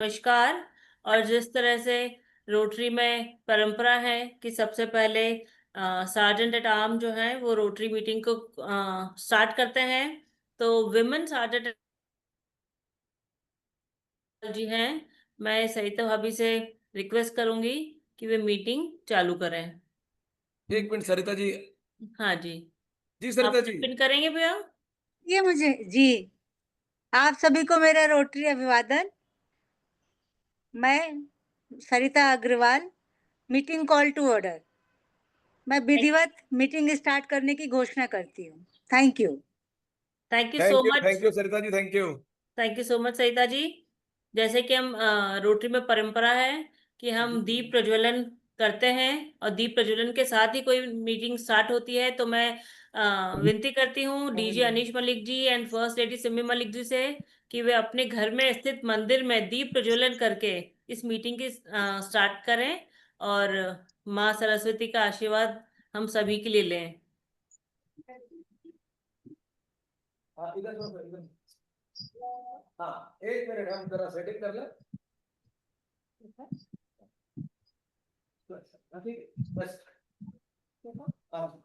नमस्कार। और जिस तरह से रोटरी में परंपरा है कि सबसे पहले सार्जेंट एट आर्म जो है वो रोटरी मीटिंग को स्टार्ट करते हैं, तो विमेन सार्जेंट जी हैं। मैं सरिता भाभी से रिक्वेस्ट करूंगी कि वे मीटिंग चालू करें। एक मिनट सरिता जी। हाँ जी। जी आप सरिता जी। पिन करेंगे भैया? ये मुझे जी, आप सभी को मेरा रोटरी अभिवादन। मैं Sarita Agarwal, meeting call to order. मैं विधिवत मीटिंग स्टार्ट करने की घोषणा करती हूँ। Thank you. Thank you so much. Thank you Sarita ji, thank you. Thank you so much Sarita ji. जैसे कि हम रोटरी में परंपरा है कि हम दीप प्रज्वलन करते हैं, और दीप प्रज्वलन के साथ ही कोई मीटिंग स्टार्ट होती है, तो मैं विनती करती हूँ DG Anish Malik ji and first lady Simi Malik ji से कि वे अपने घर में स्थित मंदिर में दीप प्रज्वलन करके इस मीटिंग की स्टार्ट करें, और माँ सरस्वती का आशीर्वाद हम सभी के लिए लें। हाँ इधर थोड़ा इधर। हाँ एक मिनट हम जरा सेटिंग कर लें। हाँ, ठीक है बस। हाँ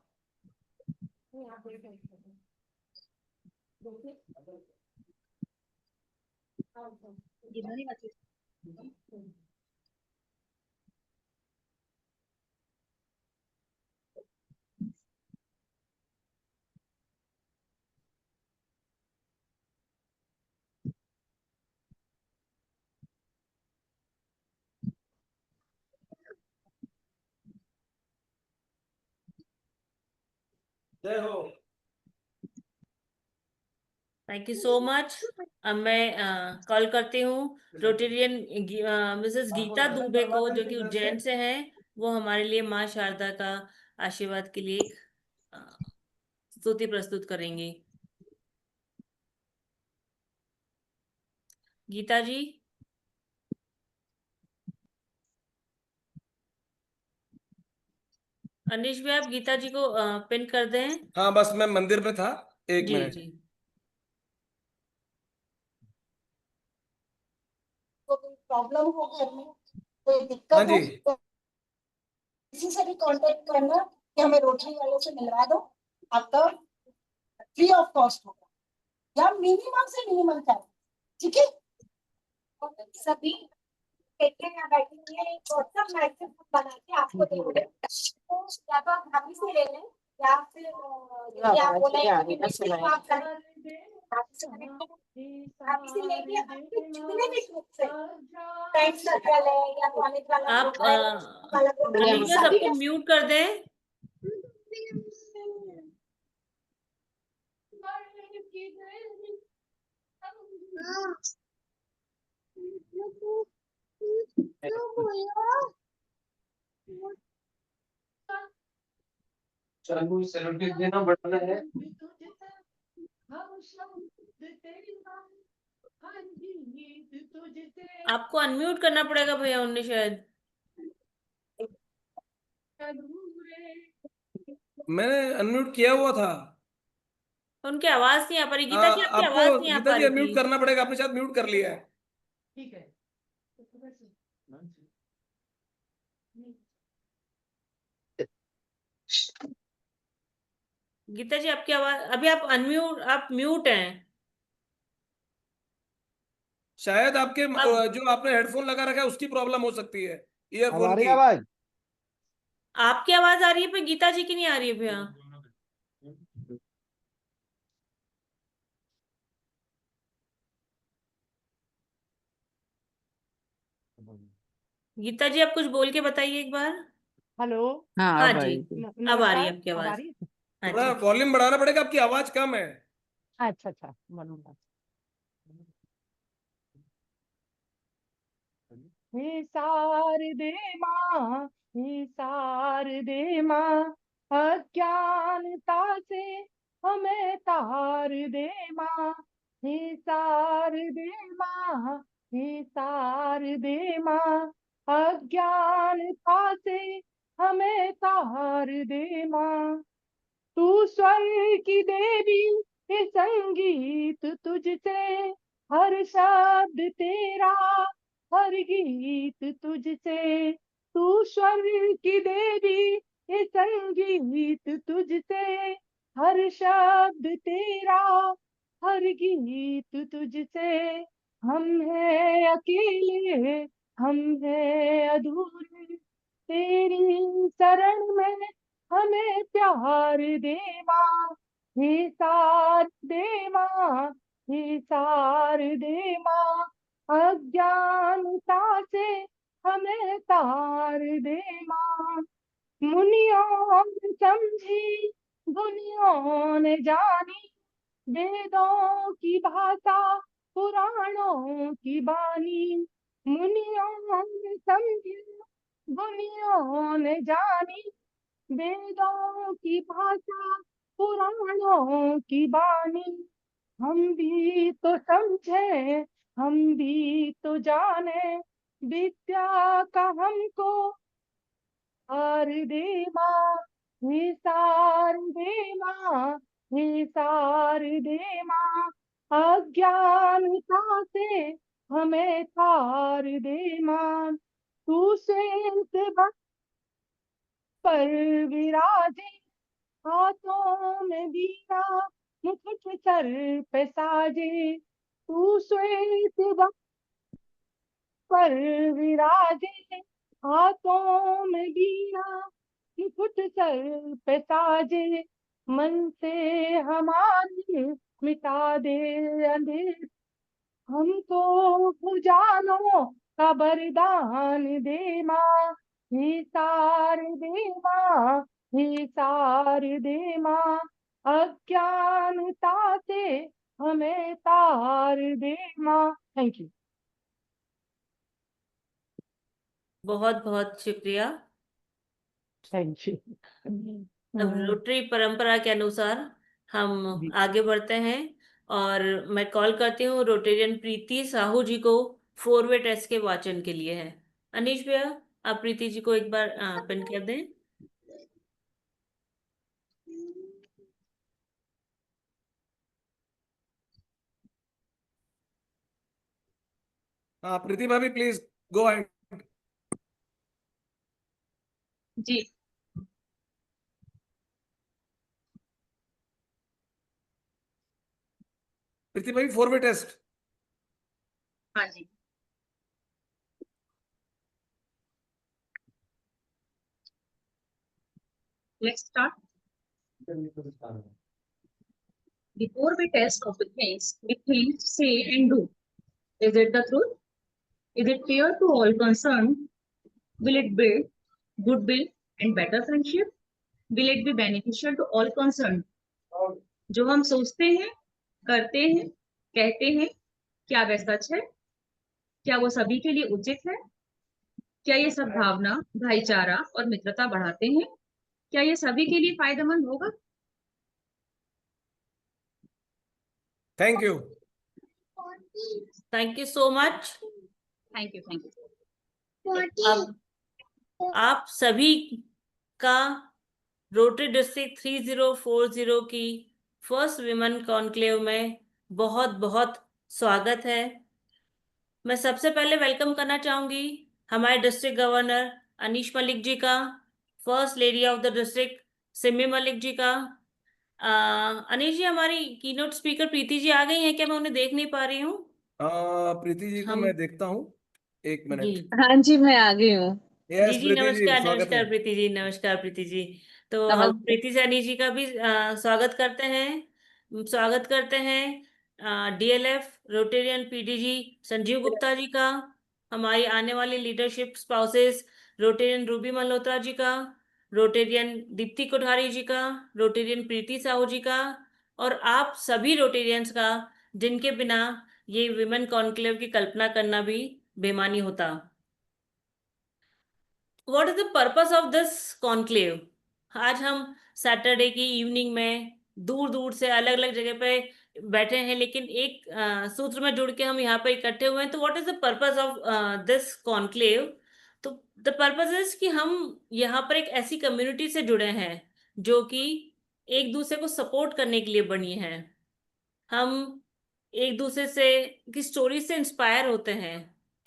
जय हो। Thank you so much. अब मैं कॉल करती हूँ रोटेरियन मिसेस गीता दुबे को, जो कि उज्जैन से हैं। वो हमारे लिए माँ शारदा का आशीर्वाद के लिए एक अ, स्तुति प्रस्तुत करेंगी। गीता जी। अनिश भी आप गीता जी को पिन कर दें। हाँ बस मैं मंदिर में था, एक जी मिनट। जी। को कोई प्रॉब्लम हो घर में, कोई हाँ दिक्कत जी। हो, तो किसी से भी कांटेक्ट करना कि हमें रोटरी वालों से मिलवा दो। आपका फ्री ऑफ कॉस्ट होगा, या मिनिमम से मिनिमम चार्ज। ठीक है, सभी बैठे या बैठी हुई है, एक व्हाट्सएप मैसेज बना के आपको देंगे, तो या तो आप भाभी से ले लें, या फिर जैसे आप बोले कि मीटिंग आप करें, भाभी से connect करें। भाभी से लेके आपके जितने भी ग्रुप से, फ्रेंड सर्कल है या कॉलेज वाला आप ग्रुप है, स्कूल वाला ग्रुप है, अनिश भैया सभी सबको के म्यूट कर दें। चलो सेलिब्रेट देना बढ़ना है। आपको अनम्यूट करना पड़ेगा भैया, उन्हें शायद। मैंने अनम्यूट किया हुआ था। उनकी आवाज नहीं आ पा रही। गीता जी आपकी आपको आवाज नहीं आ गीता पा जी रही थी। अनम्यूट करना पड़ेगा, आपने शायद म्यूट कर लिया है। ठीक है। गीता जी आपकी आवाज अभी, आप अनम्यूट, आप म्यूट हैं। शायद आपके अब जो आपने हेडफोन लगा रखा है उसकी प्रॉब्लम हो सकती है, अब आ ईयरफोन रही है की। आवाज? आपकी आवाज आ रही है, पर गीता जी की नहीं आ रही है भैया। गीता जी आप कुछ बोल के बताइए एक बार। हेलो। हाँ जी। अब आ रही है नमस्कार, आपकी अब आ आवाज। रही है? हाँ थोड़ा जी। वॉल्यूम बढ़ाना पड़ेगा, आपकी आवाज कम है। अच्छा अच्छा, बनूंगा। हे शारदे माँ, हे शारदे माँ, अज्ञानता से हमें तार दे माँ। हे शारदे माँ, हे शारदे माँ, अज्ञानता से हमें तार दे माँ। तू स्वर की देवी, ये संगीत तुझसे, हर शब्द तेरा गीत तुझसे, तू स्वर की देवी, ये संगीत तुझसे, हर शब्द तेरा, हर गीत तुझसे। हम हैं अकेले, हम हैं अधूरे, तेरी शरण में हमें प्यार दे माँ, हे सार दे माँ, हे सार दे माँ, अज्ञानता से हमें तार दे माँ। मुनियों ने समझी, दुनिया ने जानी, वेदों की भाषा, पुराणों की बानी। मुनियों ने समझी, दुनिया ने जानी, वेदों की भाषा, पुराणों की बानी। हम भी तो समझे, हम भी तो जाने, विद्या का हमको हार दे माँ, हे सार दे माँ, हे सार दे माँ, अज्ञानता से हमें तार दे माँ। तू श्वेत वस्त्र पर विराजे, हाथों में वीणा, मुकुट सर पे साजे। तू श्वेत वस्त्र पर विराजे, हाथों में वीणा, मुकुट सर पे साजे। मन से हमारे मिटा दे अंधेर, हमको उजालों का वरदान दे माँ, हे सार दे माँ, हे सार दे माँ, अज्ञानता से हमें तार दे माँ। Thank you. बहुत बहुत शुक्रिया। Thank you. अब रोटरी परंपरा के अनुसार हम जी। आगे बढ़ते हैं और मैं कॉल करती हूँ रोटेरियन प्रीति साहू जी को 4-वे टेस्ट के वाचन के लिए है। अनीश भैया, आप प्रीति जी को एक बार पिन कर दें। हाँ प्रीति भाभी प्लीज गो अहेड। जी प्रीति भाभी 4-वे टेस्ट। हाँ जी। Let's start. Before we test of the things we think, say, and do, is it the truth? Is it fair to all concerned? Will it build goodwill and better friendship? Will it be beneficial to all concerned? जो हम सोचते हैं, करते हैं, कहते हैं, क्या वह सच है? क्या वो सभी के लिए उचित है? क्या ये सद्भावना, भाईचारा और मित्रता बढ़ाते हैं? क्या ये सभी के लिए फायदेमंद होगा? Thank you. Thank you so much. Thank you, thank you. अब आप सभी का रोटरी डिस्ट्रिक्ट 3040 की फर्स्ट विमेन कॉन्क्लेव में बहुत बहुत स्वागत है। मैं सबसे पहले वेलकम करना चाहूंगी हमारे डिस्ट्रिक्ट गवर्नर अनीश मलिक जी का, first lady of the district Simi Malik ji का। अनीश जी, हमारी कीनोट स्पीकर प्रीति जी आ गई हैं क्या? मैं उन्हें देख नहीं पा रही हूँ। प्रीति जी को हम मैं देखता हूँ, एक जी मिनट। हाँ जी, मैं आ गई हूँ। यस जी, प्रीति जी, नमस्कार स्वागत है। नमस्कार प्रीति जी, नमस्कार प्रीति जी। तो हम नमस्ते। प्रीति सैनी जी का भी स्वागत करते हैं। स्वागत करते हैं DLF Rotarian PDG Sanjeev Gupta ji का, हमारी आने वाली leadership spouses Rotarian Ruby Malhotra ji का, रोटेरियन दीप्ति कोठारी जी का, रोटेरियन प्रीति साहू जी का, और आप सभी रोटेरियंस का, जिनके बिना ये विमेन कॉन्क्लेव की कल्पना करना भी बेमानी होता। What is the purpose of this conclave? आज हम सैटरडे की इवनिंग में दूर दूर से अलग अलग जगह पे बैठे हैं, लेकिन एक सूत्र में जुड़ के हम यहाँ पे इकट्ठे हुए हैं। तो what is the purpose of this conclave? तो द पर्पस इज कि हम यहाँ पर एक ऐसी कम्युनिटी से जुड़े हैं जो कि एक दूसरे को सपोर्ट करने के लिए बनी है। हम एक दूसरे से की स्टोरी से इंस्पायर होते हैं।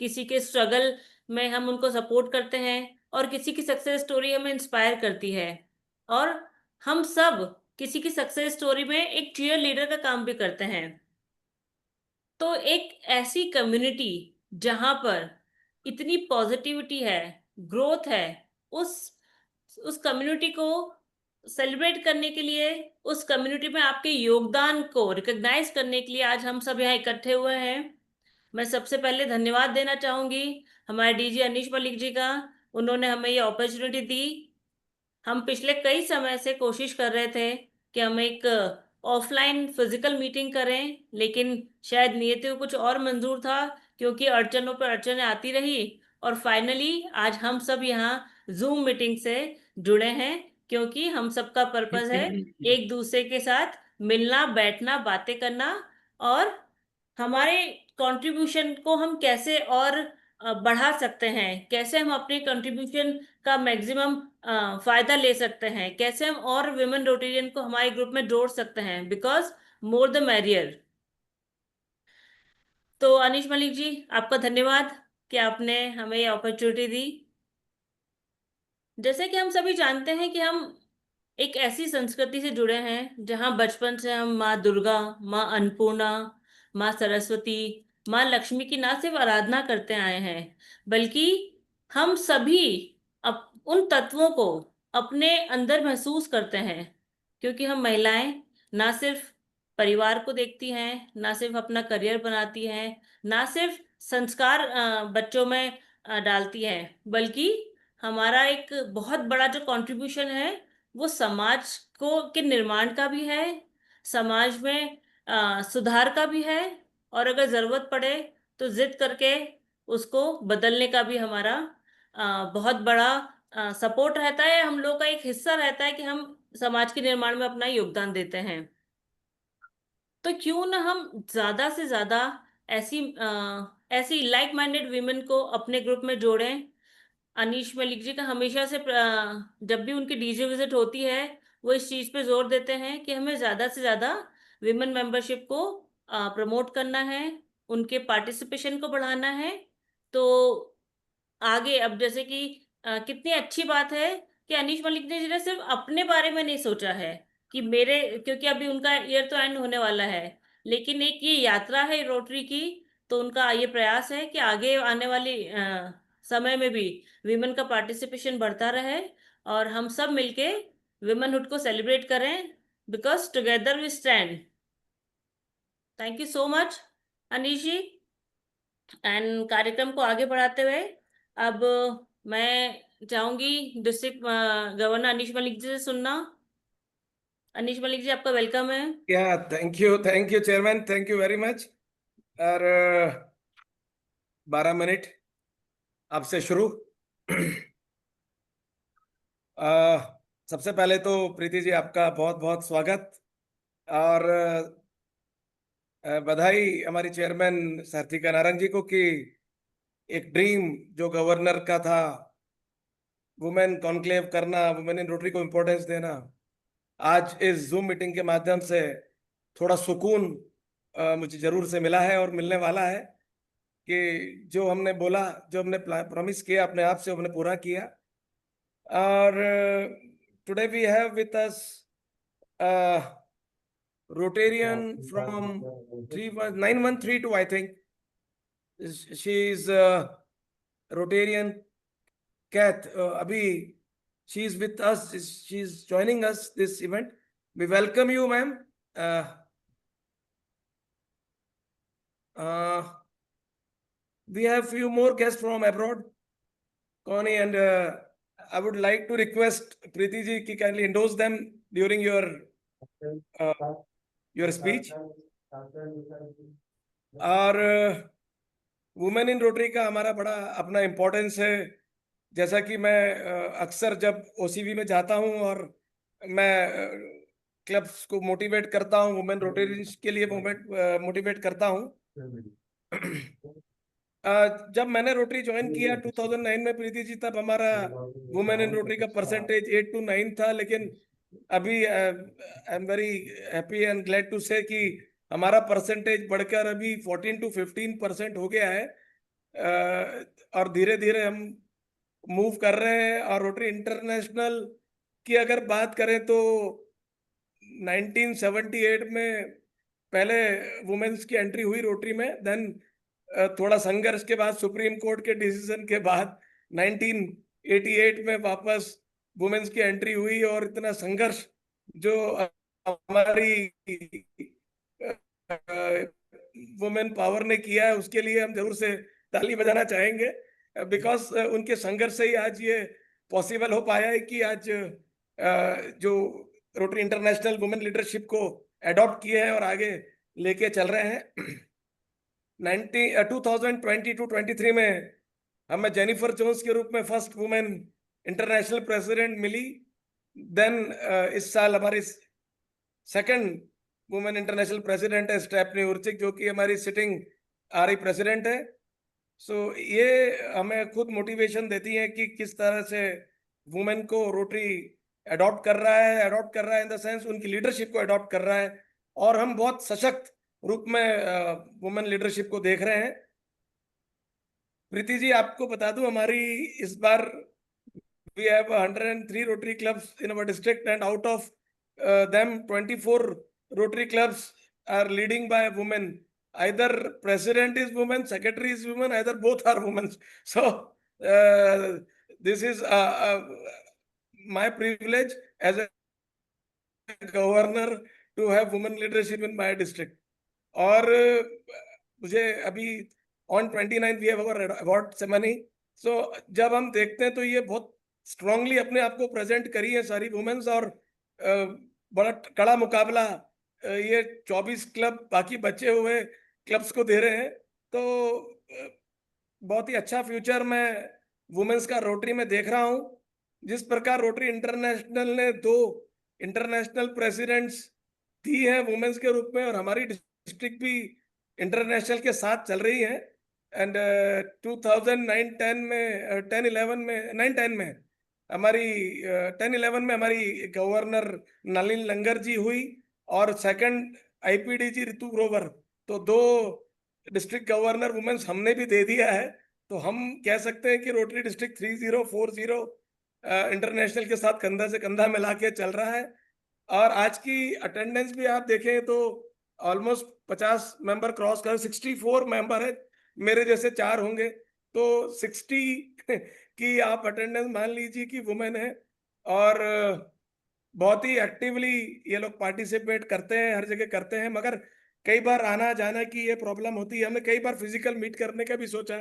किसी के स्ट्रगल में हम उनको सपोर्ट करते हैं, और किसी की सक्सेस स्टोरी हमें इंस्पायर करती है, और हम सब किसी की सक्सेस स्टोरी में एक चीयर लीडर का काम भी करते हैं। तो एक ऐसी कम्युनिटी जहां पर इतनी पॉजिटिविटी है, ग्रोथ है, उस उस कम्युनिटी को सेलिब्रेट करने के लिए, उस कम्युनिटी में आपके योगदान को रिकॉग्नाइज करने के लिए आज हम सब यहाँ इकट्ठे हुए हैं। मैं सबसे पहले धन्यवाद देना चाहूंगी हमारे डीजी अनीश मलिक जी का। उन्होंने हमें ये अपॉर्चुनिटी दी। हम पिछले कई समय से कोशिश कर रहे थे कि हम एक ऑफलाइन फिजिकल मीटिंग करें, लेकिन शायद नियतियों कुछ और मंजूर था, क्योंकि अड़चनों पर अड़चनें आती रही, और फाइनली आज हम सब यहाँ जूम मीटिंग से जुड़े हैं, क्योंकि हम सबका पर्पस है एक दूसरे के साथ मिलना, बैठना, बातें करना, और हमारे कंट्रीब्यूशन को हम कैसे और बढ़ा सकते हैं, कैसे हम अपने कंट्रीब्यूशन का मैक्सिमम फायदा ले सकते हैं, कैसे हम और विमेन रोटेरियन को हमारे ग्रुप में जोड़ सकते हैं, बिकॉज मोर द मैरियर। तो अनीश मलिक जी, आपका धन्यवाद कि आपने हमें ये अपॉर्चुनिटी दी। जैसे कि हम सभी जानते हैं कि हम एक ऐसी संस्कृति से जुड़े हैं जहां बचपन से हम माँ दुर्गा, माँ अन्नपूर्णा, माँ सरस्वती, माँ लक्ष्मी की ना सिर्फ आराधना करते आए हैं, बल्कि हम सभी उन तत्वों को अपने अंदर महसूस करते हैं, क्योंकि हम महिलाएं ना सिर्फ परिवार को देखती हैं, ना सिर्फ अपना करियर बनाती हैं, ना सिर्फ संस्कार बच्चों में डालती हैं, बल्कि हमारा एक बहुत बड़ा जो कंट्रीब्यूशन है वो समाज को के निर्माण का भी है, समाज में सुधार का भी है, और अगर जरूरत पड़े तो जिद करके उसको बदलने का भी हमारा बहुत बड़ा सपोर्ट रहता है, हम लोग का एक हिस्सा रहता है कि हम समाज के निर्माण में अपना योगदान देते हैं। तो क्यों ना हम ज्यादा से ज्यादा ऐसी लाइक माइंडेड वीमेन को अपने ग्रुप में जोड़ें। अनीश मलिक जी का हमेशा से जब भी उनकी डीजे विजिट होती है, वो इस चीज पे जोर देते हैं कि हमें ज्यादा से ज्यादा विमेन मेंबरशिप को प्रमोट करना है, उनके पार्टिसिपेशन को बढ़ाना है। तो आगे अब जैसे कि कितनी अच्छी बात है कि अनीश मलिक जी ने सिर्फ अपने बारे में नहीं सोचा है कि मेरे, क्योंकि अभी उनका ईयर तो एंड होने वाला है, लेकिन एक ये यात्रा है रोटरी की, तो उनका ये प्रयास है कि आगे आने वाली समय में भी विमेन का पार्टिसिपेशन बढ़ता रहे, और हम सब मिलके विमेनहुड को सेलिब्रेट करें, because together we stand. Thank you so much Anish ji. And कार्यक्रम को आगे बढ़ाते हुए अब मैं चाहूंगी डिस्ट्रिक्ट गवर्नर अनीश मलिक जी से सुनना। अनीश मलिक जी, आपका वेलकम है। Thank you chairman, thank you very much. और 12 मिनट आपसे शुरू। सबसे पहले तो प्रीति जी, आपका बहुत बहुत स्वागत, और बधाई हमारी चेयरमैन सात्विका नारायण जी को कि एक ड्रीम जो गवर्नर का था, वुमेन कॉन्क्लेव करना, वुमेन इन रोटरी को इम्पोर्टेंस देना, आज इस जूम मीटिंग के माध्यम से थोड़ा सुकून मुझे जरूर से मिला है और मिलने वाला है कि जो हमने बोला, जो हमने प्रॉमिस किया अपने आप से, हमने पूरा किया। और today we have with us Rotarian from 932, I think. She is Rotarian Kath. Abhi, she is with us. She is joining us this event. We welcome you, ma'am. We have few more guests from abroad, Connie, and I would like to request Preeti ji ki kindly endorse them during your speech. और women in Rotary का हमारा बड़ा अपना importance है। जैसा कि मैं अक्सर जब ओसीवी में जाता हूं और मैं क्लब्स को मोटिवेट करता हूं, वुमेन रोटरीज के लिए मोटिवेट करता हूं। जब मैंने रोटरी ज्वाइन किया 2009 में प्रीति जी, तब हमारा वुमेन इन रोटरी का परसेंटेज 8 to 9 था, लेकिन अभी I am very happy and glad to say कि हमारा परसेंटेज बढ़कर अभी 14 to 15% हो गया है। और धीरे धीरे हम मूव कर रहे हैं। और रोटरी इंटरनेशनल की अगर बात करें तो 1978 में पहले वुमेन्स की एंट्री हुई रोटरी में, देन थोड़ा संघर्ष के बाद सुप्रीम कोर्ट के डिसीजन के बाद 1988 में वापस वुमेन्स की एंट्री हुई। और इतना संघर्ष जो हमारी वुमेन पावर ने किया है उसके लिए हम जरूर से ताली बजाना चाहेंगे, बिकॉज उनके संघर्ष से ही आज ये पॉसिबल हो पाया है कि आज जो रोटरी इंटरनेशनल वुमेन लीडरशिप को अडॉप्ट किए हैं और आगे लेके चल रहे हैं। 2022-23 में हमें जेनिफर जोन्स के रूप में फर्स्ट वुमेन इंटरनेशनल प्रेसिडेंट मिली। देन इस साल हमारी सेकंड वुमेन इंटरनेशनल प्रेसिडेंट है स्टेफनी उर्चिक, जो कि हमारी सिटिंग आरआई प्रेसिडेंट है। सो ये हमें खुद मोटिवेशन देती है कि किस तरह से वुमेन को रोटरी अडॉप्ट कर रहा है इन द सेंस उनकी लीडरशिप को अडॉप्ट कर रहा है। और हम बहुत सशक्त रूप में वुमेन लीडरशिप को देख रहे हैं। प्रीति जी, आपको बता दूं हमारी इस बार we have 103 Rotary clubs in our district, and out of them 24 Rotary clubs are leading by women. Either president is woman, secretary is woman, either both are women. So this is my privilege as a governor to have women leadership in my district. और मुझे अभी on 29 we have our award ceremony. So जब हम देखते हैं तो ये बहुत स्ट्रांगली अपने आप को प्रेजेंट करी है सारी वुमेन्स। और बड़ा कड़ा मुकाबला ये 24 क्लब बाकी बचे हुए क्लब्स को दे रहे हैं। तो बहुत ही अच्छा फ्यूचर मैं वुमेन्स का रोटरी में देख रहा हूँ। जिस प्रकार रोटरी इंटरनेशनल ने 2 इंटरनेशनल प्रेसिडेंट्स दी है वुमेन्स के रूप में, और हमारी डिस्ट्रिक्ट भी इंटरनेशनल के साथ चल रही है। एंड 2009-10 में 9-10 में हमारी 10-11 में हमारी गवर्नर नलिन लंगर जी हुई, और सेकंड आईपीडीजी ऋतु ग्रोवर। तो 2 डिस्ट्रिक्ट गवर्नर वुमेन्स हमने भी दे दिया है। तो हम कह सकते हैं कि रोटरी डिस्ट्रिक्ट 3040 इंटरनेशनल के साथ कंधा से कंधा मिला के चल रहा है। और आज की अटेंडेंस भी आप देखें तो ऑलमोस्ट 50 मेंबर क्रॉस कर 64 मेंबर है, मेरे जैसे 4 होंगे तो 60 की आप अटेंडेंस मान लीजिए कि वुमेन है। और बहुत ही एक्टिवली ये लोग पार्टिसिपेट करते हैं, हर जगह करते हैं। मगर कई बार आना जाना की ये प्रॉब्लम होती है। हमने कई बार फिजिकल मीट करने का भी सोचा,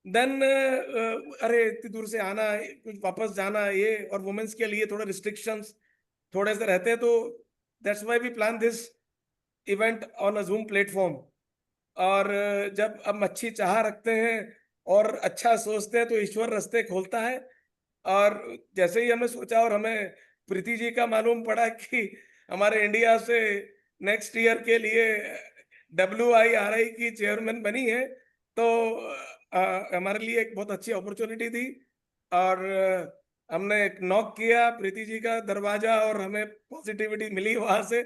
देन अरे इतनी दूर से आना, कुछ वापस जाना, ये और वुमेन्स के लिए थोड़ा रिस्ट्रिक्शंस थोड़े से रहते हैं। तो that's why we plan this event on a Zoom platform. और जब हम अच्छी चाह रखते हैं और अच्छा सोचते हैं तो ईश्वर रास्ते खोलता है। और जैसे ही हमने सोचा और हमें प्रीति जी का मालूम पड़ा कि हमारे इंडिया से नेक्स्ट ईयर के लिए WIRI की चेयरमैन बनी है, तो हमारे लिए एक बहुत अच्छी अपॉर्चुनिटी थी। और हमने एक नॉक किया प्रीति जी का दरवाजा, और हमें पॉजिटिविटी मिली वहां से।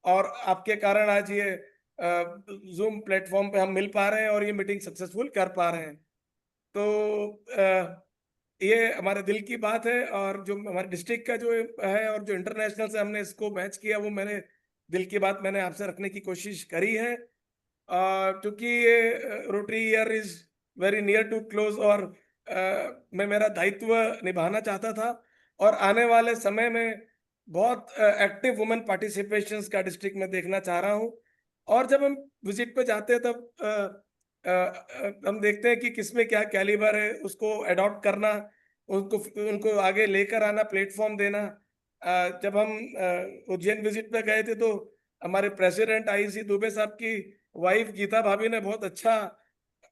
और आपके कारण आज ये जूम प्लेटफॉर्म पे हम मिल पा रहे हैं और ये मीटिंग सक्सेसफुल कर पा रहे हैं। तो ये हमारे दिल की बात है। और जो हमारे डिस्ट्रिक्ट का जो है और जो इंटरनेशनल से हमने इसको मैच किया, वो मैंने दिल की बात मैंने आपसे रखने की कोशिश करी है। क्योंकि ये Rotary year is very near to close, और मैं मेरा दायित्व निभाना चाहता था। और आने वाले समय में बहुत एक्टिव वुमेन पार्टिसिपेशंस का डिस्ट्रिक्ट में देखना चाह रहा हूँ। और जब हम विजिट पे जाते हैं तब हम देखते हैं कि किसमें क्या कैलिबर है, उसको अडॉप्ट करना, उनको आगे लेकर आना, प्लेटफॉर्म देना। जब हम उज्जैन विजिट पे गए थे तो हमारे प्रेसिडेंट IC दुबे साहब की वाइफ गीता भाभी ने बहुत अच्छा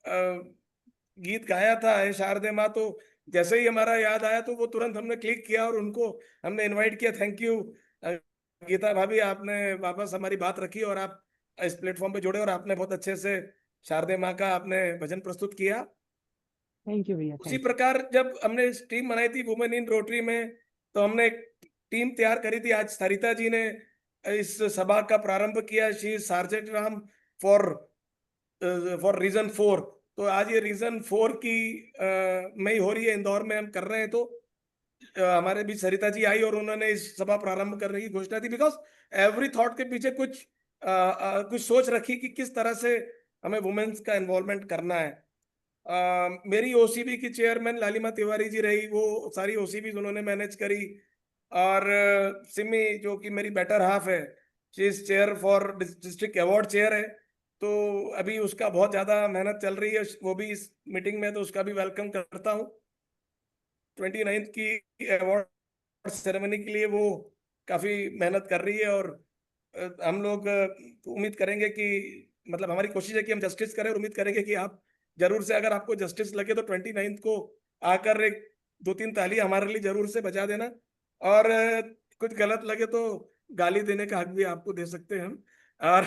गीत गाया था, है शारदे माँ। तो जैसे ही हमारा याद आया तो वो तुरंत हमने क्लिक किया और उनको हमने इनवाइट किया। थैंक यू गीता भाभी, आपने वापस हमारी बात रखी और आप इस प्लेटफॉर्म पे जुड़े, और आपने बहुत अच्छे से शारदे माँ का आपने भजन प्रस्तुत किया। थैंक यू भैया। उसी प्रकार जब हमने इस टीम बनाई थी वुमेन इन रोटरी में, तो हमने एक टीम तैयार करी थी। आज सरिता जी ने इस सभा का प्रारंभ किया। She sergeant Ram for region 4। तो आज ये रीजन 4 की में ही हो रही है, इंदौर में हम कर रहे हैं। तो हमारे बीच सरिता जी आई और उन्होंने इस सभा प्रारंभ करने की घोषणा थी, बिकॉज एवरी थॉट के पीछे कुछ सोच रखी कि किस तरह से हमें वुमेन्स का इन्वॉल्वमेंट करना है। मेरी ओसीबी की चेयरमैन लालिमा तिवारी जी रही, वो सारी ओसीबी उन्होंने मैनेज करी। और सिमी जो कि मेरी बेटर हाफ है, she is chair for district award chair है, तो अभी उसका बहुत ज्यादा मेहनत चल रही है, वो भी इस मीटिंग में, तो उसका भी वेलकम करता हूँ। 29 की अवार्ड सेरेमनी के लिए वो काफी मेहनत कर रही है। और हम लोग उम्मीद करेंगे कि, मतलब हमारी कोशिश है कि हम जस्टिस करें, और उम्मीद करेंगे कि आप जरूर से, अगर आपको जस्टिस लगे तो 29 को आकर एक 2-3 ताली हमारे लिए जरूर से बजा देना। और कुछ गलत लगे तो गाली देने का हक भी आपको दे सकते हैं हम। और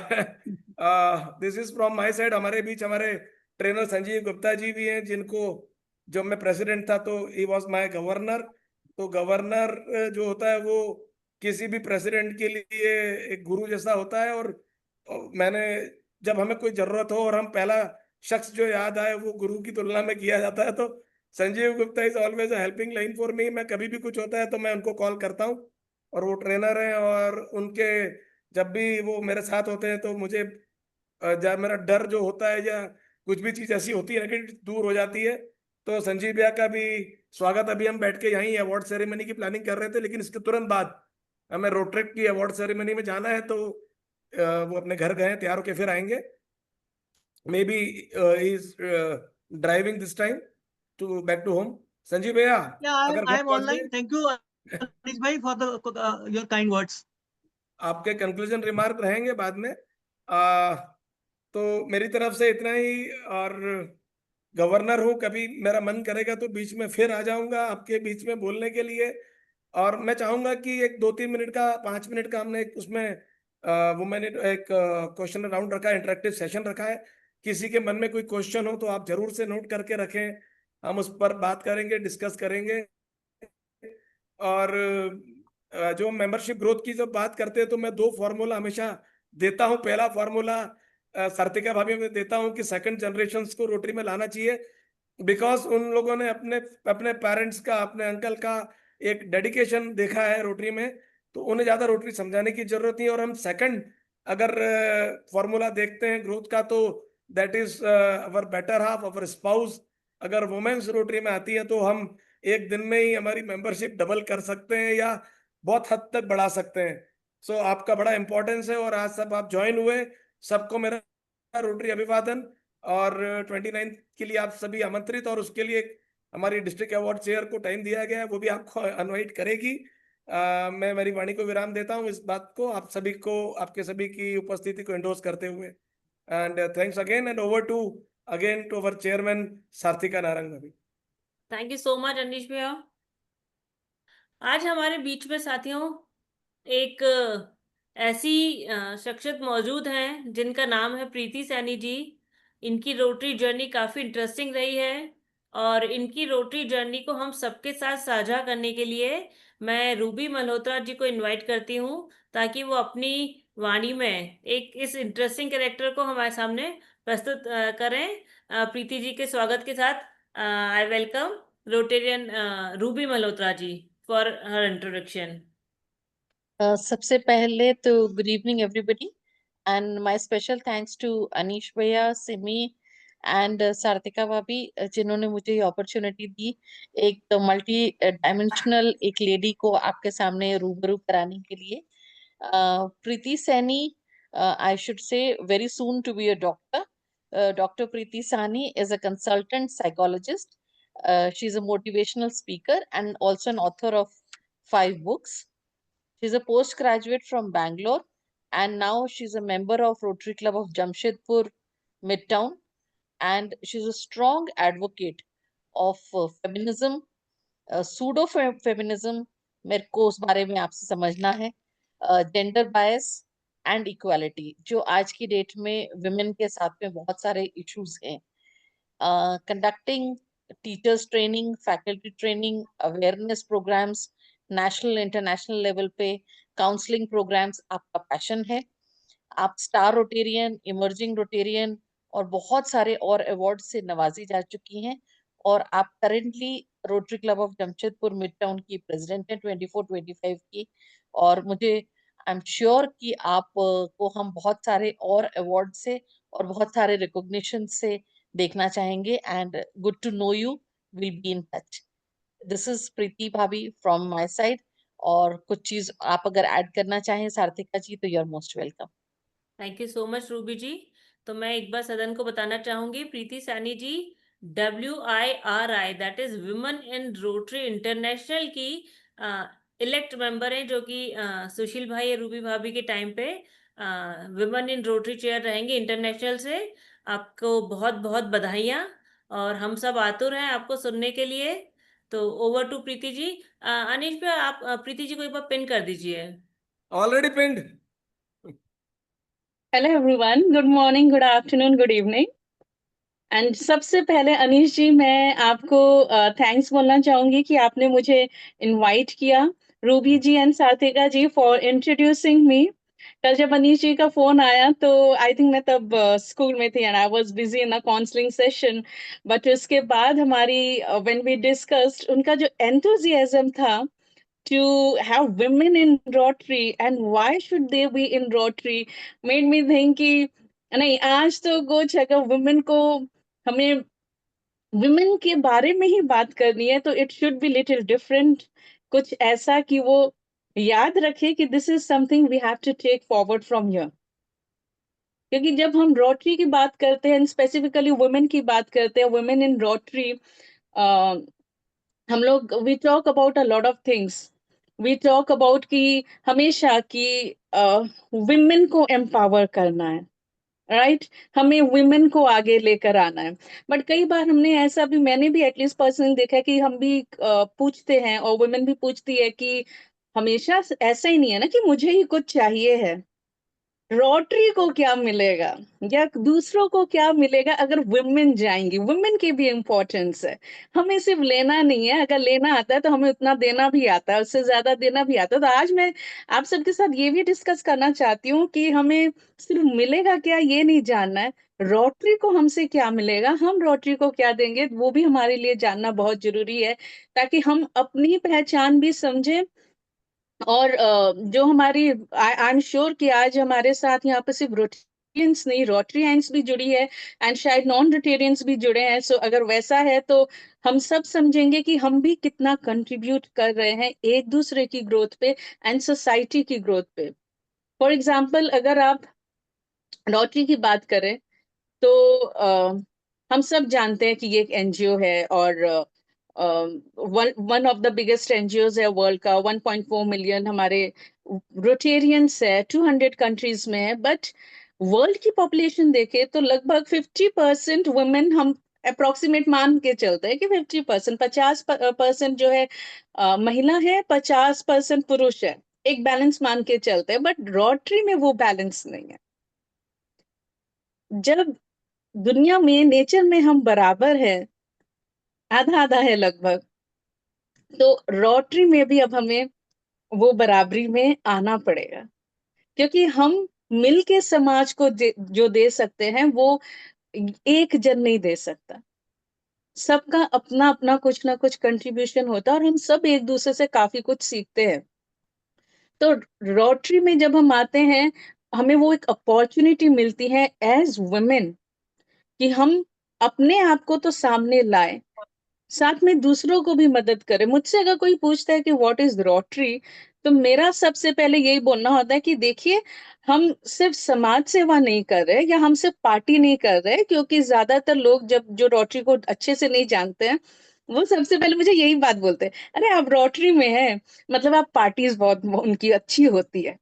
this is from my side. हमारे बीच हमारे ट्रेनर संजीव गुप्ता जी भी हैं, जिनको, जब मैं प्रेसिडेंट था तो ही वॉज माय गवर्नर। तो गवर्नर जो होता है वो किसी भी प्रेसिडेंट के लिए एक गुरु जैसा होता है। और मैंने, जब हमें कोई जरूरत हो और हम पहला शख्स जो याद आए वो गुरु की तुलना में किया जाता है, तो Sanjeev Gupta is always a helping line for me. मैं कभी भी कुछ होता है तो मैं उनको कॉल करता हूँ, और वो ट्रेनर हैं, और उनके जब भी वो मेरे साथ होते हैं तो मुझे जब मेरा डर जो होता है या कुछ भी चीज ऐसी होती है कि दूर हो जाती है। तो संजीव भैया का भी स्वागत। अभी हम बैठ के यहीं अवार्ड सेरेमनी की प्लानिंग कर रहे थे, लेकिन इसके तुरंत बाद हमें रोट्रेक की अवार्ड सेरेमनी में जाना है, तो वो अपने घर गए, तैयार होके फिर आएंगे। Maybe is driving this time to back to home. Sanjeev भैया, Yeah, अगर I घर am पहुंच online. गए, Thank you, Anish bhai, for the your kind words. आपके कंक्लूजन रिमार्क रहेंगे बाद में। तो मेरी तरफ से इतना ही। और गवर्नर हूँ, कभी मेरा मन करेगा तो बीच में फिर आ जाऊंगा आपके बीच में बोलने के लिए। और मैं चाहूंगा कि एक 2-3 मिनट का, 5 मिनट का हमने एक उसमें वो मैंने एक क्वेश्चन राउंड रखा है, इंटरेक्टिव सेशन रखा है। किसी के मन में कोई क्वेश्चन हो तो आप जरूर से नोट करके रखें, हम उस पर बात करेंगे, डिस्कस करेंगे। और जो मेंबरशिप ग्रोथ की जब बात करते हैं तो मैं 2 फॉर्मूला हमेशा देता हूं। पहला फॉर्मूला सार्तिका भाभी में देता हूं कि सेकंड जनरेशन को रोटरी में लाना चाहिए, बिकॉज उन लोगों ने अपने अपने पेरेंट्स का, अपने अंकल का एक डेडिकेशन देखा है रोटरी में, तो उन्हें ज्यादा रोटरी समझाने की जरूरत नहीं। और हम सेकंड अगर फॉर्मूला देखते हैं ग्रोथ का, तो that is our better half, our spouse. अगर वुमेन्स रोटरी में आती है तो हम एक दिन में ही हमारी मेंबरशिप डबल कर सकते हैं या बहुत हद तक बढ़ा सकते हैं। सो आपका बड़ा इंपॉर्टेंस है, और आज सब आप ज्वाइन हुए, सबको मेरा रोटरी अभिवादन। और 29 के लिए आप सभी आमंत्रित, और उसके लिए हमारी डिस्ट्रिक्ट अवार्ड चेयर को टाइम दिया गया है, वो भी आपको इनवाइट करेगी। मैं मेरी वाणी को विराम देता हूँ इस बात को, आप सभी को, आपके सभी की उपस्थिति को एंडोर्स करते हुए। And thanks again, and over to again to our chairman Sarthika Narang अभी। Thank you so much Anish भैया। आज हमारे बीच में साथियों एक ऐसी शख्सियत मौजूद हैं जिनका नाम है प्रीति सैनी जी। इनकी रोटरी जर्नी काफी इंटरेस्टिंग रही है, और इनकी रोटरी जर्नी को हम सबके साथ साझा करने के लिए मैं रूबी मल्होत्रा जी को इनवाइट करती हूँ, ताकि वो अपनी वाणी में एक इस इंटरेस्टिंग कैरेक्टर को हमारे सामने प्रस्तुत करें। प्रीति जी के स्वागत के साथ I welcome Rotarian Ruby Malhotra ji for her introduction. सबसे पहले तो good evening everybody, and my special thanks to Anish भैया, सिमी एंड सार्तिका भाभी, जिन्होंने मुझे ये अपॉर्चुनिटी दी एक मल्टी डायमेंशनल एक लेडी को आपके सामने रूबरू कराने के लिए। प्रीति Saini, I should say very soon to be a doctor. Dr. Preeti Sani is a consultant psychologist. She's a motivational speaker and also an author of 5 books. She's a postgraduate from Bangalore, and now she's a member of Rotary Club of Jamshedpur Midtown, and she's a strong advocate of feminism, pseudo feminism, मेरे को उस बारे में आपसे समझना है, gender bias and equality, जो आज की डेट में विमेन के साथ में बहुत सारे इश्यूज हैं। Conducting teachers training, faculty training, awareness programs, national international level पे counseling programs आपका पैशन है। आप स्टार रोटेरियन, इमर्जिंग रोटेरियन और बहुत सारे और अवार्ड से नवाजी जा चुकी हैं। और आप currently rotary club of Jamshedpur mid town की प्रेसिडेंट हैं 24-25 की। और मुझे आई एम श्योर कि आप को हम बहुत सारे और अवार्ड से और बहुत सारे रिकॉग्निशन से देखना चाहेंगे। And good to know you, will be in touch. This is Preeti भाभी फ्रॉम माय साइड। और कुछ चीज आप अगर ऐड करना चाहें सार्थिका जी तो you are most welcome. Thank you so much Ruby ji. तो मैं एक बार सदन को बताना चाहूंगी, Preeti Saini ji WIRI that is women in Rotary International की इलेक्ट मेंबर हैं, जो कि सुशील भाई रूबी भाभी के टाइम पे वुमेन इन रोटरी चेयर रहेंगे इंटरनेशनल से। आपको बहुत बहुत बधाइयाँ, और हम सब आतुर हैं आपको सुनने के लिए। तो ओवर टू प्रीति जी। अनीश भाई, आप प्रीति जी को एक बार पिन कर दीजिए। ऑलरेडी पिंड। Hello everyone, good morning, good afternoon, good evening. And सबसे पहले अनीश जी, मैं आपको थैंक्स बोलना चाहूंगी कि आपने मुझे इनवाइट किया, Ruby ji and Sarthika ji for introducing me. कल जब अनीश जी का फोन आया तो आई थिंक मैं तब स्कूल में थी and I was busy in a counselling session. But उसके बाद हमारी व्हेन वी डिस्कस्ड, उनका जो एंथुजियाज्म था to have women in Rotary and why should they be in Rotary made me think कि नहीं, आज तो कुछ अगर women को, हमें women के बारे में ही बात करनी है तो it should be little different, कुछ ऐसा कि वो याद रखे कि this is something we have to take forward from here। क्योंकि जब हम रोटरी की बात करते हैं, स्पेसिफिकली वुमेन की बात करते हैं, वुमेन इन रोटरी, हम लोग we talk about a lot of things. We talk about कि हमेशा कि विमेन को एम्पावर करना है, राइट हमें वुमेन को आगे लेकर आना है। बट कई बार हमने ऐसा भी, मैंने भी एटलीस्ट पर्सनली देखा है कि हम भी पूछते हैं और वुमेन भी पूछती है कि हमेशा ऐसा ही नहीं है ना कि मुझे ही कुछ चाहिए है, रोटरी को क्या मिलेगा या दूसरों को क्या मिलेगा अगर वुमेन जाएंगी। वुमेन की भी इम्पोर्टेंस है, हमें सिर्फ लेना नहीं है, अगर लेना आता है तो हमें उतना देना भी आता है, उससे ज्यादा देना भी आता है। तो आज मैं आप सबके साथ ये भी डिस्कस करना चाहती हूँ कि हमें सिर्फ मिलेगा क्या ये नहीं जानना है, रोटरी को हमसे क्या मिलेगा, हम रोटरी को क्या देंगे, वो भी हमारे लिए जानना बहुत जरूरी है, ताकि हम अपनी पहचान भी समझें। और जो हमारी, आई एम श्योर कि आज हमारे साथ यहाँ पे सिर्फ रोटेरियंस नहीं, रोटरियंस भी जुड़ी है एंड शायद नॉन रोटेरियंस भी जुड़े हैं। सो अगर वैसा है तो हम सब समझेंगे कि हम भी कितना कंट्रीब्यूट कर रहे हैं एक दूसरे की ग्रोथ पे एंड सोसाइटी की ग्रोथ पे। फॉर एग्जाम्पल अगर आप रोटरी की बात करें तो हम सब जानते हैं कि ये एक एनजीओ है और one of the biggest NGOs है वर्ल्ड का। 1.4 मिलियन हमारे रोटेरियंस है, 200 कंट्रीज में है। बट वर्ल्ड की पॉपुलेशन देखे तो लगभग 50% वुमेन, हम अप्रोक्सीमेट मान के चलते हैं कि 50%, 50% जो है महिला है, 50% पुरुष है, एक बैलेंस मान के चलते हैं। बट रोटरी में वो बैलेंस नहीं है। जब दुनिया में, नेचर में हम बराबर है, आधा आधा है लगभग, तो रोटरी में भी अब हमें वो बराबरी में आना पड़ेगा, क्योंकि हम मिल के समाज को जो दे सकते हैं वो एक जन नहीं दे सकता। सबका अपना अपना कुछ ना कुछ कंट्रीब्यूशन होता है और हम सब एक दूसरे से काफी कुछ सीखते हैं। तो रोटरी में जब हम आते हैं, हमें वो एक अपॉर्चुनिटी मिलती है एज वुमेन कि हम अपने आप को तो सामने लाएं, साथ में दूसरों को भी मदद करें। मुझसे अगर कोई पूछता है कि व्हाट इज रोटरी, तो मेरा सबसे पहले यही बोलना होता है कि देखिए, हम सिर्फ समाज सेवा नहीं कर रहे या हम सिर्फ पार्टी नहीं कर रहे, क्योंकि ज्यादातर लोग जब जो रोटरी को अच्छे से नहीं जानते हैं, वो सबसे पहले मुझे यही बात बोलते हैं, अरे आप रोटरी में हैं मतलब आप पार्टीज बहुत उनकी अच्छी होती है।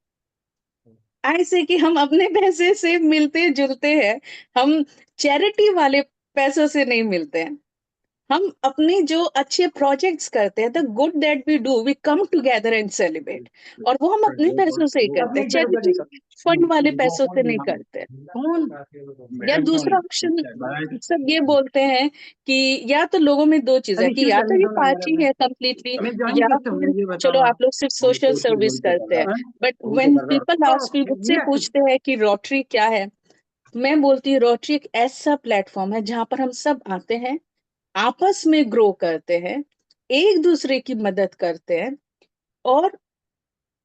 ऐसे कि हम अपने पैसे से मिलते जुलते हैं, हम चैरिटी वाले पैसों से नहीं मिलते हैं। हम अपने जो अच्छे प्रोजेक्ट्स करते हैं, the good that we do, we come together and celebrate, और वो हम अपने पैसों से ही करते हैं, चैरिटी फंड वाले पैसों से नहीं करते। या दूसरा ऑप्शन सब ये बोलते हैं कि या तो लोगों में दो चीज है कि या तो ये पार्टी है कंप्लीटली, या फिर चलो आप लोग सिर्फ सोशल सर्विस करते हैं। बट व्हेन पीपल आस्क, मुझसे पूछते हैं कि रोटरी क्या है, मैं बोलती हूँ रोटरी एक ऐसा प्लेटफॉर्म है जहां पर हम सब आते हैं, आपस में ग्रो करते हैं, एक दूसरे की मदद करते हैं, और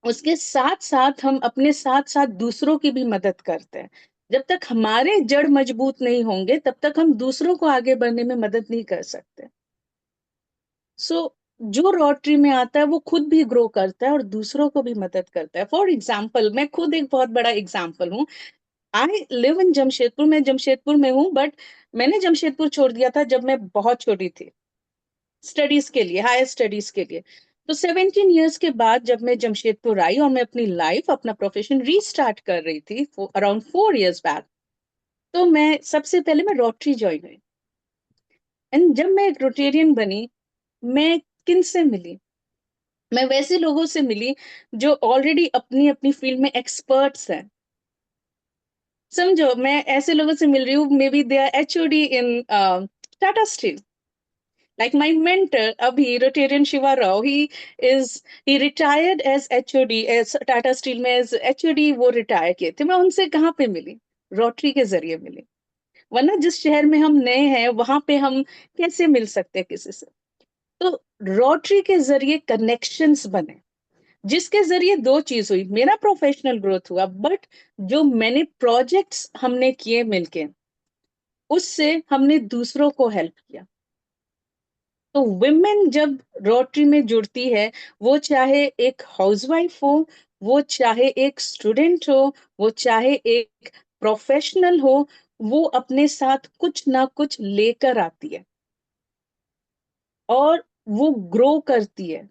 उसके साथ साथ हम अपने साथ साथ दूसरों की भी मदद करते हैं। जब तक हमारे जड़ मजबूत नहीं होंगे तब तक हम दूसरों को आगे बढ़ने में मदद नहीं कर सकते। सो जो रोटरी में आता है वो खुद भी ग्रो करता है और दूसरों को भी मदद करता है। फॉर एग्जाम्पल, मैं खुद एक बहुत बड़ा एग्जाम्पल हूँ। आई लिव इन जमशेदपुर, मैं जमशेदपुर में हूँ, बट मैंने जमशेदपुर छोड़ दिया था जब मैं बहुत छोटी थी, स्टडीज के लिए, हायर स्टडीज के लिए। तो 17 इयर्स के बाद जब मैं जमशेदपुर आई और मैं अपनी लाइफ, अपना प्रोफेशन रीस्टार्ट कर रही थी अराउंड 4 इयर्स बैक, तो मैं सबसे पहले मैं रोटरी ज्वाइन हुई। एंड जब मैं एक रोटेरियन बनी, मैं किन से मिली? मैं वैसे लोगों से मिली जो ऑलरेडी अपनी अपनी फील्ड में एक्सपर्ट्स हैं। समझो, मैं ऐसे लोगों से मिल रही हूँ, maybe they are HOD in Tata Steel. Like my mentor, Abhi, Rotarian Shiva Rao, he retired as HOD, as Tata Steel में as HOD वो रिटायर किए थे। मैं उनसे कहाँ पे मिली? रोटरी के जरिए मिली। वरना जिस शहर में हम नए हैं वहां पे हम कैसे मिल सकते हैं किसी से? तो रोटरी के जरिए कनेक्शंस बने, जिसके जरिए दो चीज हुई। मेरा प्रोफेशनल ग्रोथ हुआ, बट जो मैंने प्रोजेक्ट्स हमने किए मिलके, उससे हमने दूसरों को हेल्प किया। तो विमेन जब रोटरी में जुड़ती है, वो चाहे एक हाउसवाइफ हो, वो चाहे एक स्टूडेंट हो, वो चाहे एक प्रोफेशनल हो, वो अपने साथ कुछ ना कुछ लेकर आती है और वो ग्रो करती है,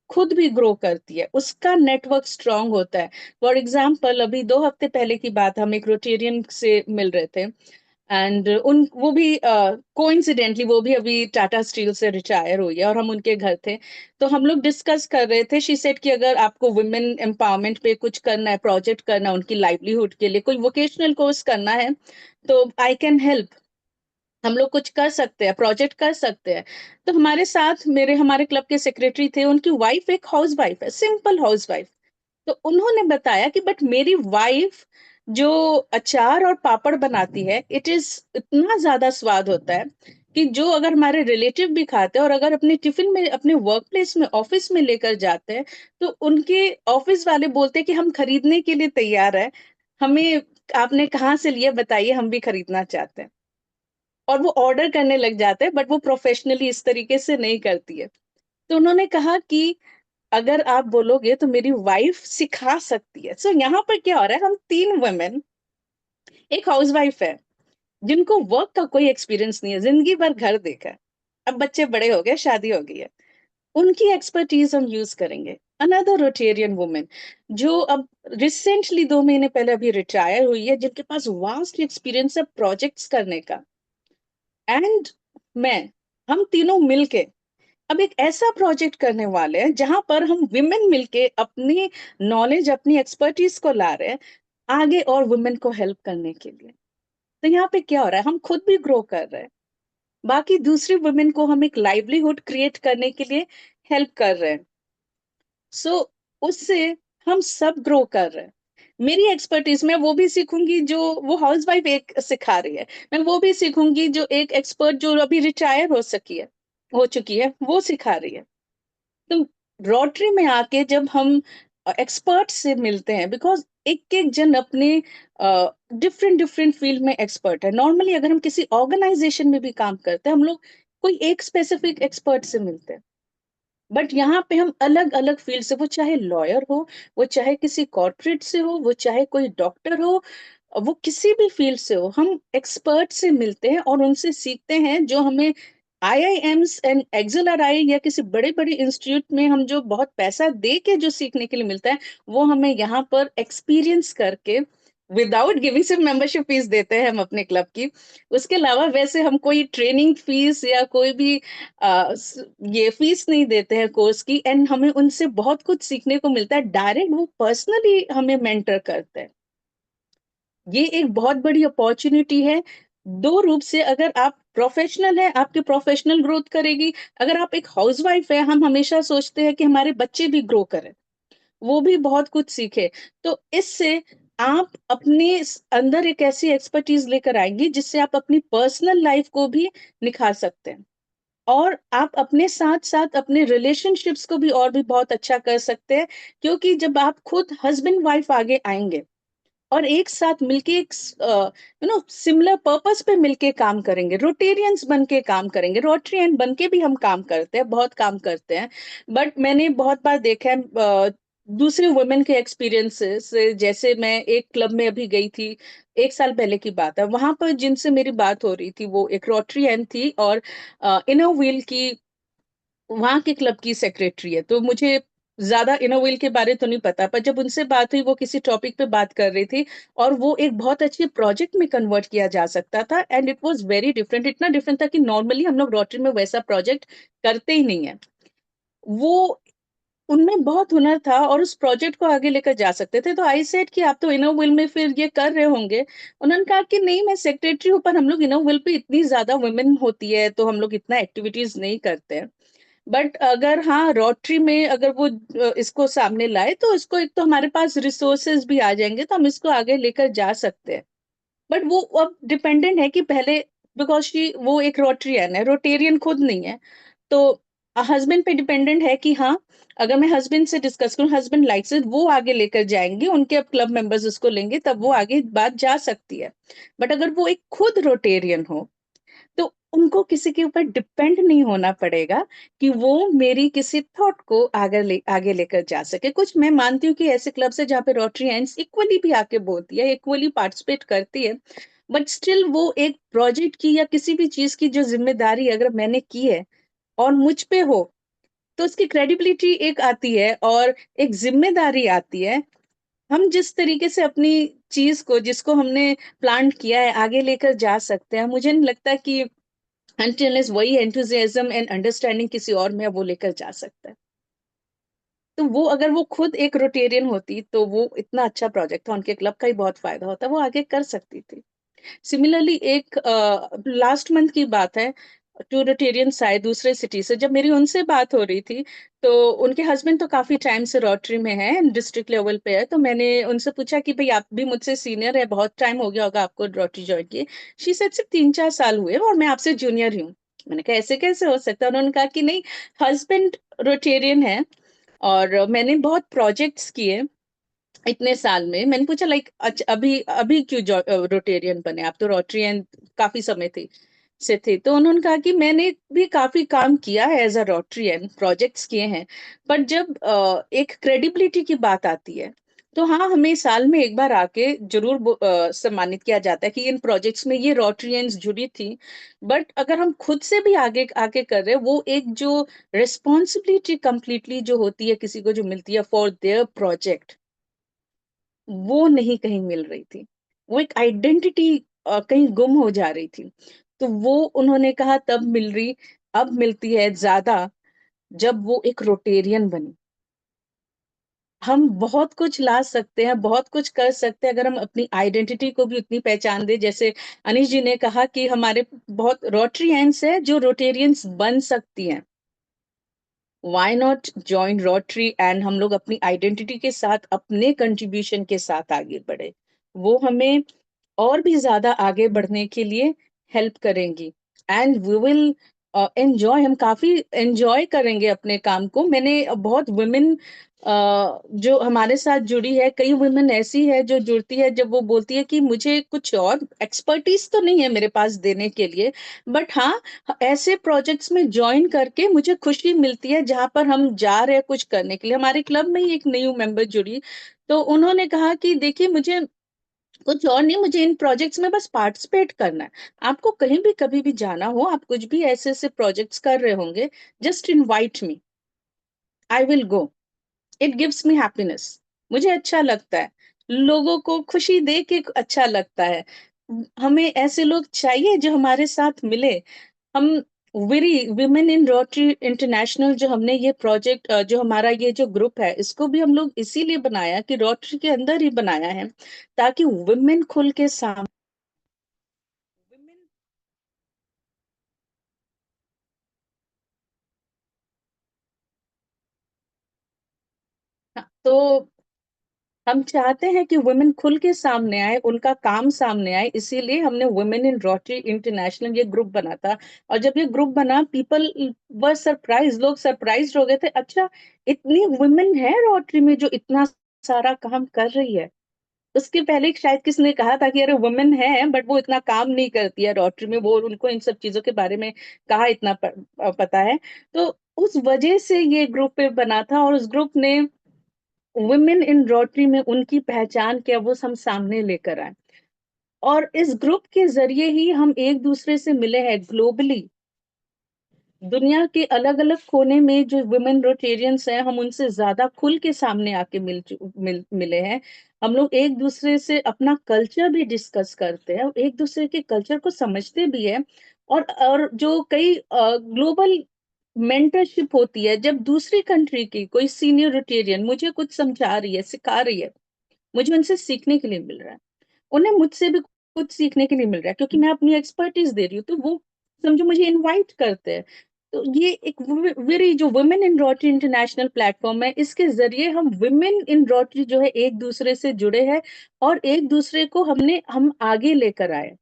खुद भी ग्रो करती है, उसका नेटवर्क स्ट्रांग होता है। फॉर एग्जाम्पल, अभी 2 हफ्ते पहले की बात, हम एक रोटेरियन से मिल रहे थे, एंड उन वो भी कोइंसिडेंटली वो भी अभी टाटा स्टील से रिटायर हुई है और हम उनके घर थे। तो हम लोग डिस्कस कर रहे थे। शी सेड कि अगर आपको वुमेन एम्पावरमेंट पे कुछ करना है, प्रोजेक्ट करना है, उनकी लाइवलीहुड के लिए कोई वोकेशनल कोर्स करना है, तो आई कैन हेल्प, हम लोग कुछ कर सकते हैं, प्रोजेक्ट कर सकते हैं। तो हमारे साथ हमारे क्लब के सेक्रेटरी थे, उनकी वाइफ एक हाउस वाइफ है, सिंपल हाउस वाइफ। तो उन्होंने बताया कि बट मेरी वाइफ जो अचार और पापड़ बनाती है, इट इज इतना ज्यादा स्वाद होता है कि जो अगर हमारे रिलेटिव भी खाते हैं और अगर अपने टिफिन में, अपने वर्क प्लेस में, ऑफिस में लेकर जाते हैं, तो उनके ऑफिस वाले बोलते हैं कि हम खरीदने के लिए तैयार है, हमें आपने कहाँ से लिया बताइए, हम भी खरीदना चाहते हैं। और वो ऑर्डर करने लग जाते हैं, बट वो प्रोफेशनली इस तरीके से नहीं करती है। तो उन्होंने कहा कि अगर आप बोलोगे तो मेरी वाइफ सिखा सकती है। सो यहाँ पर क्या हो रहा है, हम 3 वुमेन, एक हाउसवाइफ है जिनको वर्क का कोई एक्सपीरियंस नहीं है, जिंदगी भर घर देखा है, अब बच्चे बड़े हो गए, शादी हो गई है, उनकी एक्सपर्टीज हम यूज करेंगे। अनदर रोटेरियन वुमेन जो अब रिसेंटली 2 महीने पहले अभी रिटायर हुई है, जिनके पास वास्ट एक्सपीरियंस है प्रोजेक्ट्स करने का, एंड मैं, हम तीनों मिलके अब एक ऐसा प्रोजेक्ट करने वाले हैं जहां पर हम विमेन मिलके अपनी नॉलेज, अपनी एक्सपर्टीज को ला रहे हैं आगे और वुमेन को हेल्प करने के लिए। तो यहाँ पे क्या हो रहा है, हम खुद भी ग्रो कर रहे हैं, बाकी दूसरी वुमेन को हम एक लाइवलीहुड क्रिएट करने के लिए हेल्प कर रहे हैं। सो उससे हम सब ग्रो कर रहे हैं। मेरी एक्सपर्टीज में वो भी सीखूंगी जो वो हाउसवाइफ एक सिखा रही है, मैं वो भी सीखूंगी जो एक एक्सपर्ट जो अभी रिटायर हो चुकी है वो सिखा रही है। तो रोटरी में आके जब हम एक्सपर्ट से मिलते हैं, बिकॉज एक एक जन अपने डिफरेंट डिफरेंट फील्ड में एक्सपर्ट है। नॉर्मली अगर हम किसी ऑर्गेनाइजेशन में भी काम करते हैं, हम लोग कोई एक स्पेसिफिक एक्सपर्ट से मिलते हैं, बट यहाँ पे हम अलग अलग फील्ड से, वो चाहे लॉयर हो, वो चाहे किसी कॉर्पोरेट से हो, वो चाहे कोई डॉक्टर हो, वो किसी भी फील्ड से हो, हम एक्सपर्ट से मिलते हैं और उनसे सीखते हैं जो हमें आईआईएम्स एंड एक्सेलआरआई या किसी बड़े बड़े इंस्टीट्यूट में हम जो बहुत पैसा दे के जो सीखने के लिए मिलता है, वो हमें यहाँ पर एक्सपीरियंस करके विदाउट गिविंग, सिर्फ मेंबरशिप फीस देते हैं हम अपने क्लब की। उसके अलावा वैसे हम कोई ट्रेनिंग फीस या कोई भी ये फीस नहीं देते हैं कोर्स की, एंड हमें उनसे बहुत कुछ सीखने को मिलता है। डायरेक्ट वो पर्सनली हमें मेंटर करते हैं। ये एक बहुत बड़ी अपॉर्चुनिटी है। दो रूप से, अगर आप प्रोफेशनल है, आपकी प्रोफेशनल ग्रोथ करेगी। अगर आप एक हाउसवाइफ है, हम हमेशा सोचते हैं कि हमारे बच्चे भी ग्रो करें, वो भी बहुत कुछ सीखे। तो इससे आप अपने अंदर एक ऐसी एक्सपर्टीज लेकर आएंगी जिससे आप अपनी पर्सनल लाइफ को भी निखार सकते हैं, और आप अपने साथ साथ अपने रिलेशनशिप्स को भी और भी बहुत अच्छा कर सकते हैं, क्योंकि जब आप खुद हस्बैंड वाइफ आगे आएंगे और एक साथ मिलके एक सिमिलर पर्पस पे मिलके काम करेंगे, रोटेरियंस बन के काम करेंगे, रोटरियन बन के भी हम काम करते हैं, बहुत काम करते हैं। बट मैंने बहुत बार देखा है दूसरे वुमेन के एक्सपीरियंसेस से, जैसे मैं एक क्लब में अभी गई थी, 1 साल पहले की बात है, वहां पर जिनसे मेरी बात हो रही थी वो एक रोटरियन थी और इनर व्हील की वहां के क्लब की सेक्रेटरी है। तो मुझे ज्यादा इनर व्हील के बारे तो नहीं पता, पर जब उनसे बात हुई, वो किसी टॉपिक पे बात कर रही थी और वो एक बहुत अच्छे प्रोजेक्ट में कन्वर्ट किया जा सकता था, and it was very different. इतना डिफरेंट था कि नॉर्मली हम लोग रोटरी में वैसा प्रोजेक्ट करते ही नहीं है। वो उनमें बहुत हुनर था और उस प्रोजेक्ट को आगे लेकर जा सकते थे। तो आई सेड कि आप तो इनर व्हील में फिर ये कर रहे होंगे। उन्होंने कहा कि नहीं, मैं सेक्रेटरी हूँ, पर हम लोग इनर व्हील पे इतनी ज्यादा वुमेन होती है तो हम लोग इतना एक्टिविटीज नहीं करते हैं। बट अगर हाँ, रोटरी में अगर वो इसको सामने लाए तो इसको, एक तो हमारे पास रिसोर्सेज भी आ जाएंगे तो हम इसको आगे लेकर जा सकते हैं। बट वो अब डिपेंडेंट है कि पहले, बिकॉज शी वो एक रोटरियन है, रोटेरियन खुद नहीं है, तो हस्बैंड पे डिपेंडेंट है कि हाँ, अगर मैं हस्बैंड से डिस्कस करूँ, हस्बैंड लाइक्स इट, वो आगे लेकर जाएंगे, उनके अब क्लब मेंबर्स उसको लेंगे, तब वो आगे बात जा सकती है। बट अगर वो एक खुद रोटेरियन हो तो उनको किसी के ऊपर डिपेंड नहीं होना पड़ेगा कि वो मेरी किसी थॉट को आगे लेकर जा सके। कुछ मैं मानती हूँ कि ऐसे क्लब्स है जहाँ पे रोटरी हैंड्स इक्वली भी आके बोलती है, इक्वली पार्टिसिपेट करती है, बट स्टिल वो एक प्रोजेक्ट की या किसी भी चीज की जो जिम्मेदारी अगर मैंने की है और मुझ पे हो, तो उसकी क्रेडिबिलिटी एक आती है और एक जिम्मेदारी आती है। हम जिस तरीके से अपनी चीज को, जिसको हमने प्लान किया है, आगे लेकर जा सकते हैं। मुझे नहीं लगता कि until वही एंथुजियाज्म एंड अंडरस्टैंडिंग किसी और में वो लेकर जा सकता है। तो वो, अगर वो खुद एक रोटेरियन होती तो वो इतना अच्छा प्रोजेक्ट था, उनके क्लब का ही बहुत फायदा होता, वो आगे कर सकती थी। सिमिलरली एक लास्ट मंथ की बात है, टू रोटेरियंस आए दूसरे सिटी से, जब मेरी उनसे बात हो रही थी तो उनके हस्बैंड तो काफी टाइम से रोटरी में है, डिस्ट्रिक्ट लेवल पे है, तो मैंने उनसे पूछा कि भाई आप भी मुझसे सीनियर है, बहुत टाइम हो गया होगा आपको रोटरी ज्वाइन किए। शी सेड सिर्फ 3-4 साल हुए और मैं आपसे जूनियर ही हूँ। मैंने कहा ऐसे कैसे हो सकता है? उन्होंने कहा कि नहीं, हस्बैंड रोटेरियन है और मैंने बहुत प्रोजेक्ट्स किए इतने साल में। मैंने पूछा लाइक, अच्छा अभी अभी क्यों रोटेरियन बने? आप तो रोटरियन काफी समय थे। तो उन्होंने कहा कि मैंने भी काफी काम किया है एज अ रोटरियन, प्रोजेक्ट्स किए हैं, पर जब एक क्रेडिबिलिटी की बात आती है तो हाँ, हमें साल में एक बार आके जरूर सम्मानित किया जाता है कि इन प्रोजेक्ट्स में ये रोटरियंस जुड़ी थी। बट अगर हम खुद से भी आगे आगे कर रहे हैं, वो एक जो रिस्पॉन्सिबिलिटी कंप्लीटली जो होती है किसी को जो मिलती है फॉर देयर प्रोजेक्ट, वो नहीं कहीं मिल रही थी। वो एक आइडेंटिटी कहीं गुम हो जा रही थी। तो वो उन्होंने कहा तब मिल रही, अब मिलती है ज्यादा जब वो एक रोटेरियन बनी। हम बहुत कुछ ला सकते हैं, बहुत कुछ कर सकते हैं अगर हम अपनी आइडेंटिटी को भी उतनी पहचान दे। जैसे अनीश जी ने कहा कि हमारे बहुत रोटरियंस है जो रोटेरियंस बन सकती हैं। Why not join Rotary and हम लोग अपनी आइडेंटिटी के साथ, अपने कंट्रीब्यूशन के साथ आगे बढ़े। वो हमें और भी ज्यादा आगे बढ़ने के लिए हेल्प करेंगी, एंड वी विल एंजॉय, हम काफी एंजॉय करेंगे अपने काम को। मैंने बहुत वुमेन जो हमारे साथ जुड़ी है, कई वुमेन ऐसी है जो जुड़ती है, जब वो बोलती है कि मुझे कुछ और एक्सपर्टीज तो नहीं है मेरे पास देने के लिए, बट हाँ, ऐसे प्रोजेक्ट्स में ज्वाइन करके मुझे खुशी मिलती है जहां पर हम जा रहे हैं कुछ करने के लिए। हमारे क्लब में ही एक न्यू मेंबर जुड़ी, तो उन्होंने कहा कि देखिए, मुझे कुछ और नहीं, मुझे इन प्रोजेक्ट्स में बस पार्टिसिपेट करना है। आपको कहीं भी कभी भी जाना हो, आप कुछ भी ऐसे ऐसे प्रोजेक्ट्स कर रहे होंगे, just invite me, I will go. It gives me happiness. मुझे अच्छा लगता है, लोगों को खुशी दे के अच्छा लगता है। हमें ऐसे लोग चाहिए जो हमारे साथ मिले। हम very women in Rotary international, जो हमने ये प्रोजेक्ट, जो हमारा ये जो ग्रुप है, इसको भी हम लोग इसीलिए बनाया कि रोटरी के अंदर ही बनाया है, ताकि वुमेन खुल के सामने, तो हम चाहते हैं कि वुमेन खुल के सामने आए, उनका काम सामने आए, इसीलिए हमने वुमेन इन रोटरी इंटरनेशनल ये ग्रुप बना था। और जब ये ग्रुप बना, पीपल वर सरप्राइज, लोग सरप्राइज हो गए थे, अच्छा इतनी वुमेन है रोटरी में जो इतना सारा काम कर रही है। उसके पहले शायद किसी ने कहा था कि अरे वुमेन है बट वो इतना काम नहीं करती है रोटरी में, वो उनको इन सब चीजों के बारे में कहाँ इतना पता है। तो उस वजह से ये ग्रुप बना था, और उस ग्रुप ने वुमेन इन रोटरी में उनकी पहचान क्या वो हम सामने लेकर आए। और इस ग्रुप के जरिए ही हम एक दूसरे से मिले हैं ग्लोबली। दुनिया के अलग अलग कोने में जो वुमेन रोटेरियंस हैं, हम उनसे ज्यादा खुल के सामने आके मिले हैं। हम लोग एक दूसरे से अपना कल्चर भी डिस्कस करते हैं, एक दूसरे के कल्चर को समझते भी है। और जो कई ग्लोबल मेंटरशिप होती है, जब दूसरी कंट्री की कोई सीनियर रोटेरियन मुझे कुछ समझा रही है, सिखा रही है, मुझे उनसे सीखने के लिए मिल रहा है, उन्हें मुझसे भी कुछ सीखने के लिए मिल रहा है, क्योंकि मैं अपनी एक्सपर्टीज दे रही हूँ, तो वो समझो मुझे इनवाइट करते हैं। तो ये एक वेरी जो women in Rotary international platform है, इसके जरिए हम वुमेन इन रोटरी जो है एक दूसरे से जुड़े हैं, और एक दूसरे को हम आगे लेकर आए।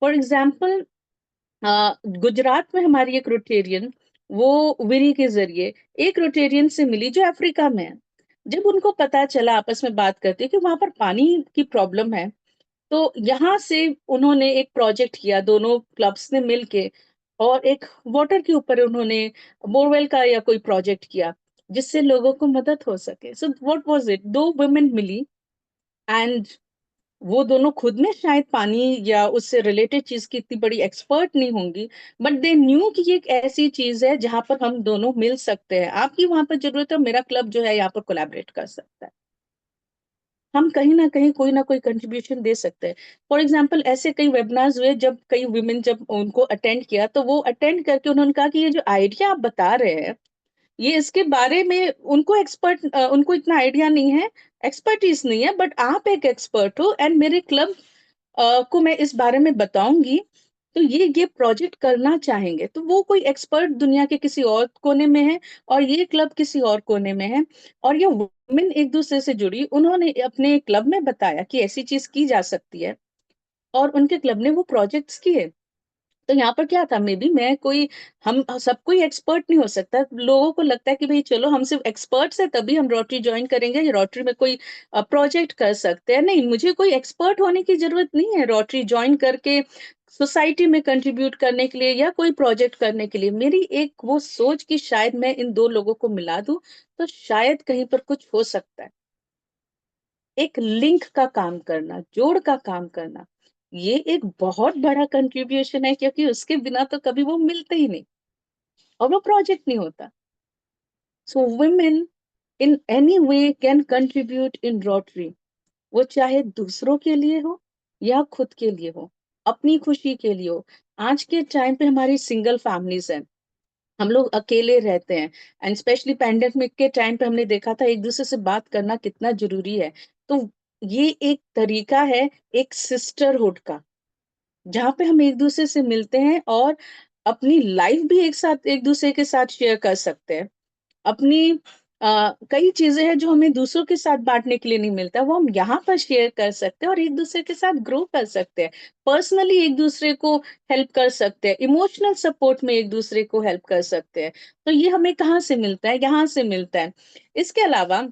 फॉर एग्जाम्पल, गुजरात में हमारी एक रोटेरियन, वो विरी के जरिए एक रोटेरियन से मिली जो अफ्रीका में है। जब उनको पता चला, आपस में बात करते कि वहां पर पानी की प्रॉब्लम है, तो यहाँ से उन्होंने एक प्रोजेक्ट किया, दोनों क्लब्स ने मिलके, और एक वाटर के ऊपर उन्होंने बोरवेल का या कोई प्रोजेक्ट किया जिससे लोगों को मदद हो सके। सो व्हाट वाज इट, दो वुमेन मिली, एंड वो दोनों खुद में शायद पानी या उससे रिलेटेड चीज की इतनी बड़ी एक्सपर्ट नहीं होंगी, बट दे न्यू कि ये एक ऐसी चीज है जहां पर हम दोनों मिल सकते हैं। आपकी वहां पर जरूरत है, मेरा क्लब जो है यहाँ पर कोलैबोरेट कर सकता है, हम कहीं ना कहीं कोई ना कोई कंट्रीब्यूशन दे सकते हैं। फॉर एग्जाम्पल, ऐसे कई वेबिनार्स हुए जब कई वुमेन जब उनको अटेंड किया, तो वो अटेंड करके उन्होंने कहा कि ये जो आइडिया आप बता रहे हैं, ये इसके बारे में उनको इतना आइडिया नहीं है, एक्सपर्टीज नहीं है, बट आप एक एक्सपर्ट हो, एंड मेरे क्लब को मैं इस बारे में बताऊंगी, तो ये प्रोजेक्ट करना चाहेंगे। तो वो कोई एक्सपर्ट दुनिया के किसी और कोने में है, और ये क्लब किसी और कोने में है, और ये वुमेन एक दूसरे से जुड़ी, उन्होंने अपने क्लब में बताया कि ऐसी चीज की जा सकती है, और उनके क्लब ने वो प्रोजेक्ट्स किए। तो यहाँ पर क्या था, मे बी मैं कोई, हम सब कोई एक्सपर्ट नहीं हो सकता। लोगों को लगता है कि भाई चलो हम सिर्फ एक्सपर्ट्स है तभी हम रोटरी ज्वाइन करेंगे, या रोटरी में कोई प्रोजेक्ट कर सकते हैं। नहीं, मुझे कोई एक्सपर्ट होने की जरूरत नहीं है रोटरी ज्वाइन करके सोसाइटी में कंट्रीब्यूट करने के लिए या कोई प्रोजेक्ट करने के लिए। मेरी एक वो सोच कि शायद मैं इन दो लोगों को मिला दूं तो शायद कहीं पर कुछ हो सकता है। एक लिंक का काम करना, जोड़ का काम करना, ये एक बहुत बड़ा कंट्रीब्यूशन है, क्योंकि उसके बिना तो कभी वो मिलते ही नहीं और वो प्रोजेक्ट नहीं होता। सो women in any way can contribute in rotary, वो चाहे दूसरों के लिए हो या खुद के लिए हो, अपनी खुशी के लिए हो। आज के टाइम पे हमारी सिंगल फैमिलीज हैं, हम लोग अकेले रहते हैं, एंड स्पेशली पैंडेमिक के टाइम पे हमने देखा था एक दूसरे से बात करना कितना जरूरी है। तो ये एक तरीका है एक सिस्टरहुड का, जहाँ पे हम एक दूसरे से मिलते हैं और अपनी लाइफ भी एक दूसरे के साथ शेयर कर सकते हैं। अपनी कई चीजें हैं जो हमें दूसरों के साथ बांटने के लिए नहीं मिलता, वो हम यहाँ पर शेयर कर सकते हैं और एक दूसरे के साथ ग्रो कर सकते हैं, पर्सनली एक दूसरे को हेल्प कर सकते हैं, इमोशनल सपोर्ट में एक दूसरे को हेल्प कर सकते हैं। तो ये हमें कहाँ से मिलता है, यहाँ से मिलता है। इसके अलावा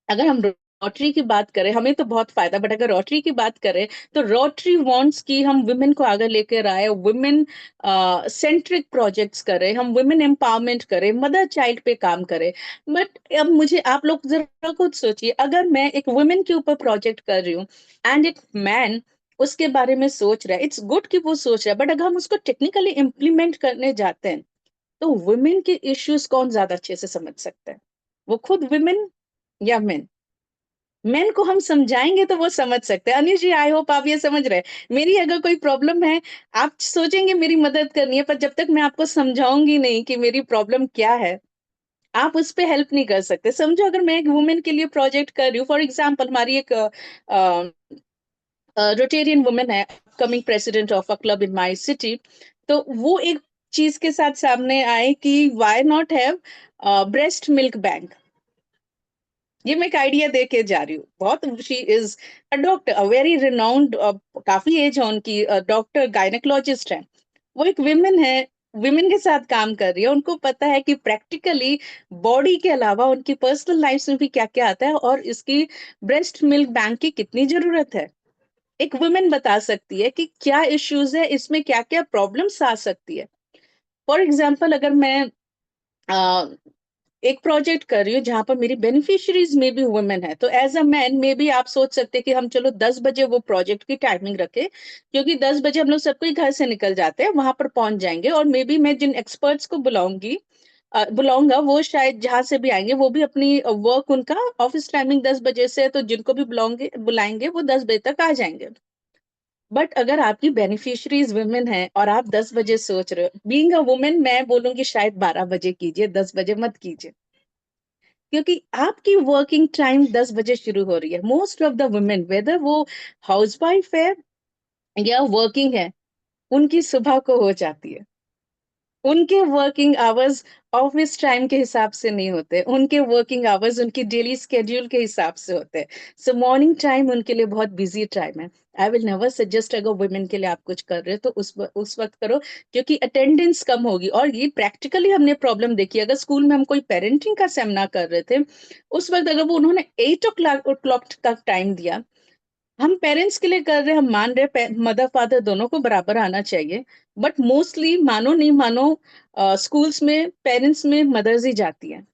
अगर हम रोटरी की बात करें, हमें तो बहुत फायदा, बट अगर रोटरी की बात करें तो रोटरी वांट्स कि हम वुमेन को आगे लेकर आए, वुमेन सेंट्रिक प्रोजेक्ट्स करें, हम वुमेन एम्पावरमेंट करें, मदर चाइल्ड पे काम करें। बट अब मुझे आप लोग जरा खुद सोचिए, अगर मैं एक वुमेन के ऊपर प्रोजेक्ट कर रही हूँ एंड एक मैन उसके बारे में सोच रहा है, इट्स गुड कि वो सोच रहा है, बट अगर हम उसको टेक्निकली इम्प्लीमेंट करने जाते हैं तो वुमेन के इश्यूज कौन ज्यादा अच्छे से समझ सकता है, वो खुद वुमेन या मेन? मेन को हम समझाएंगे तो वो समझ सकते हैं। अनिश जी, आई होप आप ये समझ रहे हैं। मेरी अगर कोई प्रॉब्लम है, आप सोचेंगे मेरी मदद करनी है, पर जब तक मैं आपको समझाऊंगी नहीं कि मेरी प्रॉब्लम क्या है, आप उस पर हेल्प नहीं कर सकते। समझो अगर मैं एक वुमेन के लिए प्रोजेक्ट कर रही हूँ, फॉर एग्जाम्पल हमारी एक रोटेरियन वुमेन है, coming president of a club in my city, तो वो एक चीज के साथ सामने आए कि why not have breast milk bank, ये मैं एक आइडिया दे के जा रही हूँ। बहुत she is a doctor, a very renowned, काफी एज है उनकी, डॉक्टर गायनेकोलॉजिस्ट है। वो एक विमेन है, विमेन के साथ काम कर रही है। उनको पता है कि प्रैक्टिकली बॉडी के अलावा उनकी पर्सनल लाइफ में भी क्या क्या आता है और इसकी ब्रेस्ट मिल्क बैंक की कितनी जरूरत है। एक वुमेन बता सकती है कि क्या इश्यूज है, इसमें क्या क्या प्रॉब्लम्स आ सकती है। फॉर एग्जाम्पल, अगर मैं एक प्रोजेक्ट कर रही हूँ जहां पर मेरी बेनिफिशियरीज में भी वुमेन है, तो एज अ मैन में भी आप सोच सकते हैं कि हम चलो 10 बजे वो प्रोजेक्ट की टाइमिंग रखे, क्योंकि 10 बजे हम लोग सब कोई घर से निकल जाते हैं, वहां पर पहुंच जाएंगे। और मे बी मैं जिन एक्सपर्ट्स को बुलाऊंगा वो शायद जहां से भी आएंगे वो भी अपनी वर्क, उनका ऑफिस टाइमिंग 10 बजे से है, तो जिनको भी बुलाएंगे वो 10 बजे तक आ जाएंगे। बट अगर आपकी बेनिफिशियरीज वुमेन है और आप 10 बजे सोच रहे हो, बीइंग अ वुमेन मैं बोलूंगी शायद 12 बजे कीजिए, 10 बजे मत कीजिए, क्योंकि आपकी वर्किंग टाइम 10 बजे शुरू हो रही है। Most of the women, whether वो हाउसवाइफ है या वर्किंग है, उनकी सुबह को हो जाती है। उनके वर्किंग आवर्स ऑफिस टाइम के हिसाब से नहीं होते, उनके वर्किंग आवर्स उनकी डेली स्केड्यूल के हिसाब से होते हैं। सो मॉर्निंग टाइम उनके लिए बहुत बिजी टाइम है। आई विल नेवर सजेस्ट अगर वुमेन के लिए आप कुछ कर रहे हो तो उस वक्त करो, क्योंकि अटेंडेंस कम होगी। और ये प्रैक्टिकली हमने प्रॉब्लम देखी। अगर स्कूल में हम कोई पेरेंटिंग का सेमिनार कर रहे थे, उस वक्त अगर वो उन्होंने 8 o'clock का टाइम दिया, हम पेरेंट्स के लिए कर रहे हैं, हम मान रहे मदर फादर दोनों को बराबर आना चाहिए, बट मोस्टली मानो नहीं मानो स्कूल्स में पेरेंट्स में मदर्स ही जाती हैं।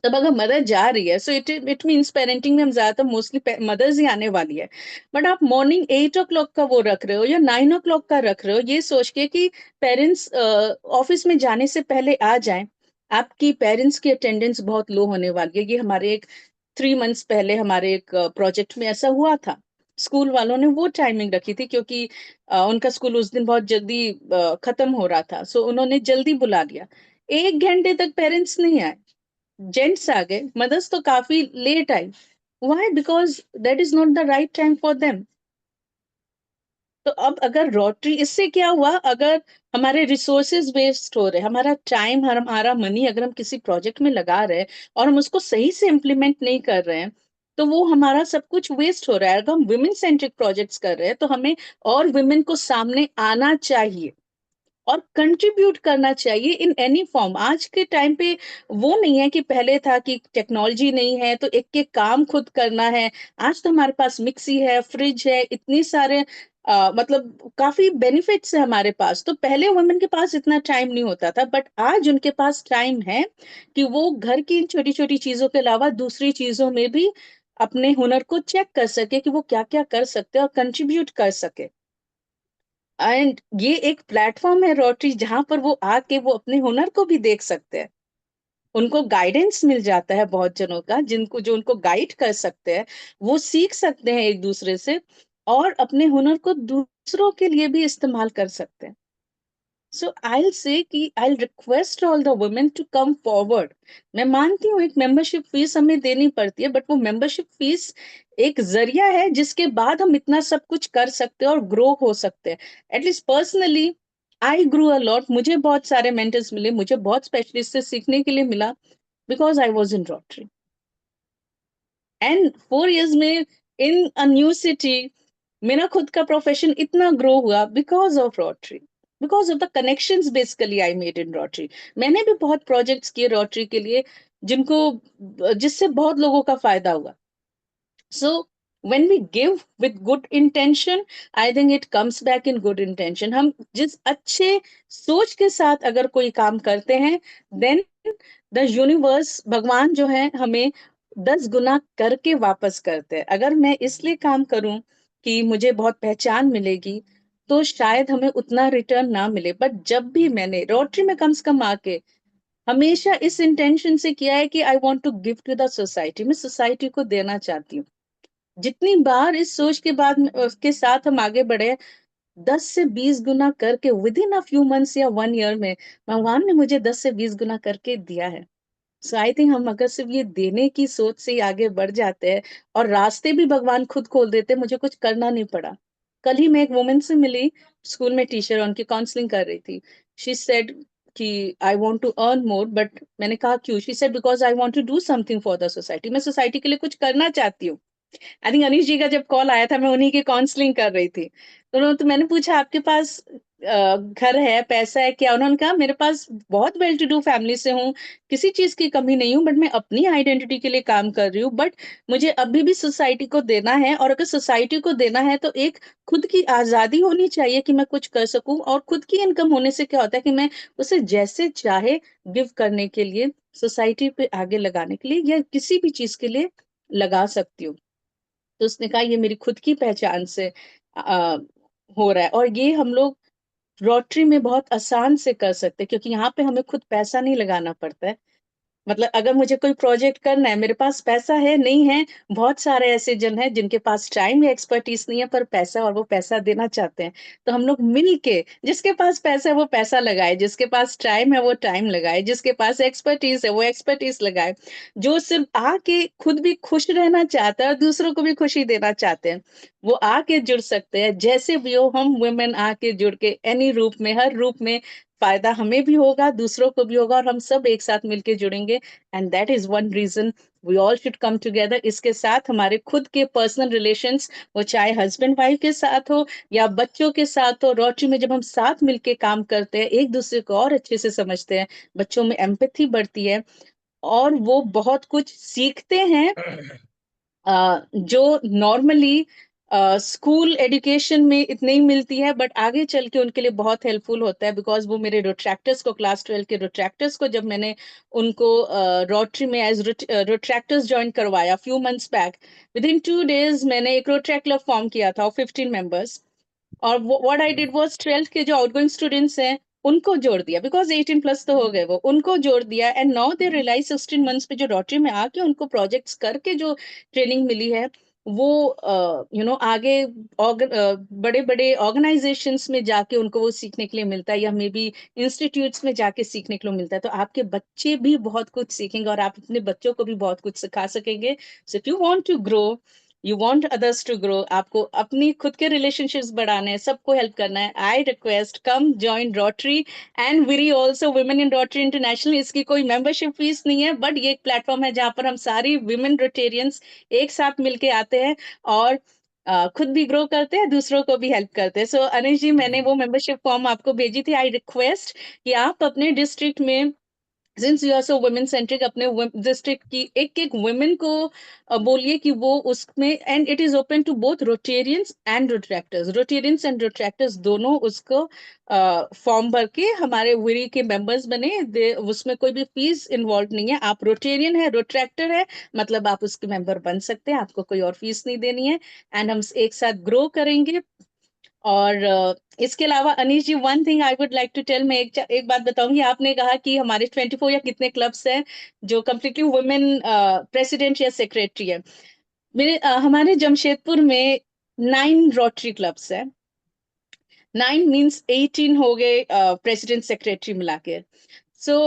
तब अगर मदर जा रही है, सो इट मीन्स पेरेंटिंग में हम ज्यादातर मोस्टली मदर्स ही आने वाली है। बट आप मॉर्निंग 8 o'clock का वो रख रहे हो या 9 o'clock का रख रहे हो, ये सोच के कि पेरेंट्स ऑफिस में जाने से पहले आ जाएं, आपकी पेरेंट्स की अटेंडेंस बहुत लो होने वाली है। ये हमारे एक 3 months पहले हमारे एक प्रोजेक्ट में ऐसा हुआ था। स्कूल वालों ने वो टाइमिंग रखी थी, क्योंकि उनका स्कूल उस दिन बहुत जल्दी खत्म हो रहा था, सो उन्होंने जल्दी बुला लिया। 1 घंटे तक पेरेंट्स नहीं आए, जेंट्स आ गए, मदर्स तो काफी लेट आई। Why? Because that is not the right time for them. तो अब अगर रोटरी, इससे क्या हुआ, अगर हमारे रिसोर्सेज वेस्ट हो रहे, हमारा टाइम, हमारा मनी अगर हम किसी प्रोजेक्ट में लगा रहे हैं और हम उसको सही से इम्प्लीमेंट नहीं कर रहे हैं, तो वो हमारा सब कुछ वेस्ट हो रहा है। अगर हम वुमेन सेंट्रिक प्रोजेक्ट्स कर रहे हैं तो हमें और वुमेन को सामने आना चाहिए और कंट्रीब्यूट करना चाहिए इन एनी फॉर्म। आज के टाइम पे वो नहीं है कि पहले था कि टेक्नोलॉजी नहीं है तो एक एक काम खुद करना है। आज तो हमारे पास मिक्सी है, फ्रिज है, इतनी सारे मतलब काफी बेनिफिट्स है हमारे पास। तो पहले वुमेन के पास इतना टाइम नहीं होता था, बट आज उनके पास टाइम है कि वो घर की इन छोटी छोटी चीजों के अलावा दूसरी चीजों में भी अपने हुनर को चेक कर सके कि वो क्या क्या कर सकते हैं और कंट्रीब्यूट कर सके। एंड ये एक प्लेटफॉर्म है रोटरी, जहां पर वो आके वो अपने हुनर को भी देख सकते हैं। उनको गाइडेंस मिल जाता है बहुत जनों का, जिनको जो उनको गाइड कर सकते हैं, वो सीख सकते हैं एक दूसरे से और अपने हुनर को दूसरों के लिए भी इस्तेमाल कर सकते हैं। सो आई से कि I request all the women to come forward. मैं मानती हूँ एक मेंबरशिप फीस हमें देनी पड़ती है, बट वो मेंबरशिप फीस एक जरिया है जिसके बाद हम इतना सब कुछ कर सकते हैं और ग्रो हो सकते हैं। At least personally I grew a lot. मुझे बहुत सारे मेंटर्स मिले, मुझे बहुत स्पेशलिस्ट से सीखने के लिए मिला, because I was in rotary. And 4 years में इन अ न्यू सिटी मेरा खुद का प्रोफेशन इतना ग्रो हुआ because of rotary, because of the connections basically I made in rotary. मैंने भी बहुत प्रोजेक्ट्स किए रोटरी के लिए जिससे बहुत लोगों का फायदा हुआ। सो when we give with good intention, I think it comes back in good intention. हम जिस अच्छे सोच के साथ अगर कोई काम करते हैं, then द यूनिवर्स, भगवान जो है, हमें 10 गुना करके वापस करते हैं। अगर मैं इसलिए काम करूं कि मुझे बहुत पहचान मिलेगी, तो शायद हमें उतना रिटर्न ना मिले। बट जब भी मैंने रोटरी में कम से कम आके हमेशा इस इंटेंशन से किया है कि I want to give to the society, मैं सोसाइटी को देना चाहती हूँ। जितनी बार इस सोच के बाद उसके साथ हम आगे बढ़े, 10 से 20 गुना करके with in a few months या 1 year में भगवान ने मुझे 10 से 20 गुना करके दिया है। सो आई थिंक हम अगर सिर्फ ये देने की सोच से ही आगे बढ़ जाते हैं और रास्ते भी भगवान खुद खोल देते हैं, मुझे कुछ करना नहीं पड़ा। कल ही मैं एक वुमेन से मिली, स्कूल में टीचर, उनकी काउंसलिंग कर रही थी। शी सेड कि I want to earn more, but मैंने कहा क्यों? She said because I want to do something for the society, मैं सोसाइटी के लिए कुछ करना चाहती हूँ। आई थिंक अनीश जी का जब कॉल आया था, मैं उन्हीं की काउंसलिंग कर रही थी, तो मैंने पूछा आपके पास घर है, पैसा है क्या? उन्होंने कहा मेरे पास बहुत वेल टू डू फैमिली से हूँ, किसी चीज की कमी नहीं हूँ, बट मैं अपनी आइडेंटिटी के लिए काम कर रही हूँ, बट मुझे अभी भी सोसाइटी को देना है, और अगर सोसाइटी को देना है तो एक खुद की आजादी होनी चाहिए कि मैं कुछ कर सकूं, और खुद की इनकम होने से क्या होता है कि मैं उसे जैसे चाहे गिव करने के लिए, सोसाइटी पे आगे लगाने के लिए, या किसी भी चीज के लिए लगा सकती हूँ। तो उसने कहा ये मेरी खुद की पहचान से हो रहा है, और ये हम लोग रोटरी में बहुत आसान से कर सकते हैं, क्योंकि यहाँ पे हमें खुद पैसा नहीं लगाना पड़ता है। मतलब अगर मुझे कोई प्रोजेक्ट करना है, मेरे पास पैसा है नहीं है, बहुत सारे ऐसे जन हैं जिनके पास टाइम या एक्सपर्टीज नहीं है पर पैसा, और वो पैसा देना चाहते हैं, तो हम लोग मिल के, जिसके पास पैसा है वो पैसा लगाए, जिसके पास टाइम है वो टाइम लगाए, जिसके पास एक्सपर्टीज है वो एक्सपर्टीज लगाए, जो सिर्फ आके खुद भी खुश रहना चाहता है और दूसरों को भी खुशी देना चाहते हैं, वो आके जुड़ सकते हैं। जैसे भी हो, हम वुमेन आके जुड़ के एनी रूप में, हर रूप में, फायदा हमें भी होगा, दूसरों को भी होगा, और हम सब एक साथ मिलके जुड़ेंगे, and that is one reason we all should come together. इसके साथ हमारे खुद के पर्सनल रिलेशंस, वो चाहे हस्बैंड वाइफ के साथ हो या बच्चों के साथ हो, रोटरी में जब हम साथ मिलके काम करते हैं, एक दूसरे को और अच्छे से समझते हैं, बच्चों में एम्पैथी बढ़ती है, और वो बहुत कुछ सीखते हैं जो नॉर्मली स्कूल एजुकेशन में इतनी ही मिलती है, बट आगे चल के उनके लिए बहुत हेल्पफुल होता है। बिकॉज वो मेरे रोट्रैक्टर्स को, क्लास 12 के रोट्रैक्टर्स को, जब मैंने उनको रोटरी में एज रोट्रैक्टर्स ज्वाइन करवाया few months back, with in 2 days मैंने एक रोट्रैक्ट क्लब फॉर्म किया था, 15 मेंबर्स, और what I did was 12th के जो आउटगोइंग स्टूडेंट्स हैं उनको जोड़ दिया, बिकॉज 18 प्लस तो हो गए, वो उनको जोड़ दिया, and now they realise 16 months पे जो रोटरी में आके उनको प्रोजेक्ट्स करके जो ट्रेनिंग मिली है, वो आगे बड़े बड़े ऑर्गेनाइजेशंस में जाके उनको वो सीखने के लिए मिलता है, या मे बी इंस्टीट्यूट्स में जाके सीखने के लिए मिलता है। तो आपके बच्चे भी बहुत कुछ सीखेंगे, और आप अपने बच्चों को भी बहुत कुछ सिखा सकेंगे। So if you want to grow, you want others to grow, आपको अपनी खुद के रिलेशनशिप्स बढ़ाने हैं, सबको हेल्प करना है, I request come join Rotary and वीरी also women in Rotary International. इसकी कोई मेंबरशिप फीस नहीं है, बट ये एक प्लेटफॉर्म है जहां पर हम सारी वुमेन रोटेरियंस एक साथ मिलके आते हैं, और खुद भी ग्रो करते हैं, दूसरों को भी हेल्प करते हैं। सो अनिश जी, मैंने वो मेंबरशिप फॉर्म आपको भेजी थी। आई रिक्वेस्ट कि आप अपने डिस्ट्रिक्ट में, since you are so women centric, अपने डिस्ट्रिक्ट की एक एक वुमेन को बोलिए कि वो उसमें, and it is open to both Rotarians and Rotaractors दोनों उसको फॉर्म भर के हमारे विरी के मेंबर्स बने। उसमें कोई भी फीस इन्वॉल्व नहीं है। आप रोटेरियन है, रोट्रैक्टर है, मतलब आप उसके मेंबर बन सकते हैं, आपको कोई और फीस नहीं देनी है, एंड हम एक साथ ग्रो करेंगे। और इसके अलावा Anish ji, one thing I would like to tell, मैं एक बात बताऊंगी। आपने कहा कि हमारे 24 या कितने क्लब्स हैं जो कम्प्लीटली वुमेन प्रेसिडेंट या सेक्रेटरी है। हमारे जमशेदपुर में 9 रोटरी क्लब्स हैं। 9 मीन्स 18 हो गए प्रेसिडेंट सेक्रेटरी मिला के। सो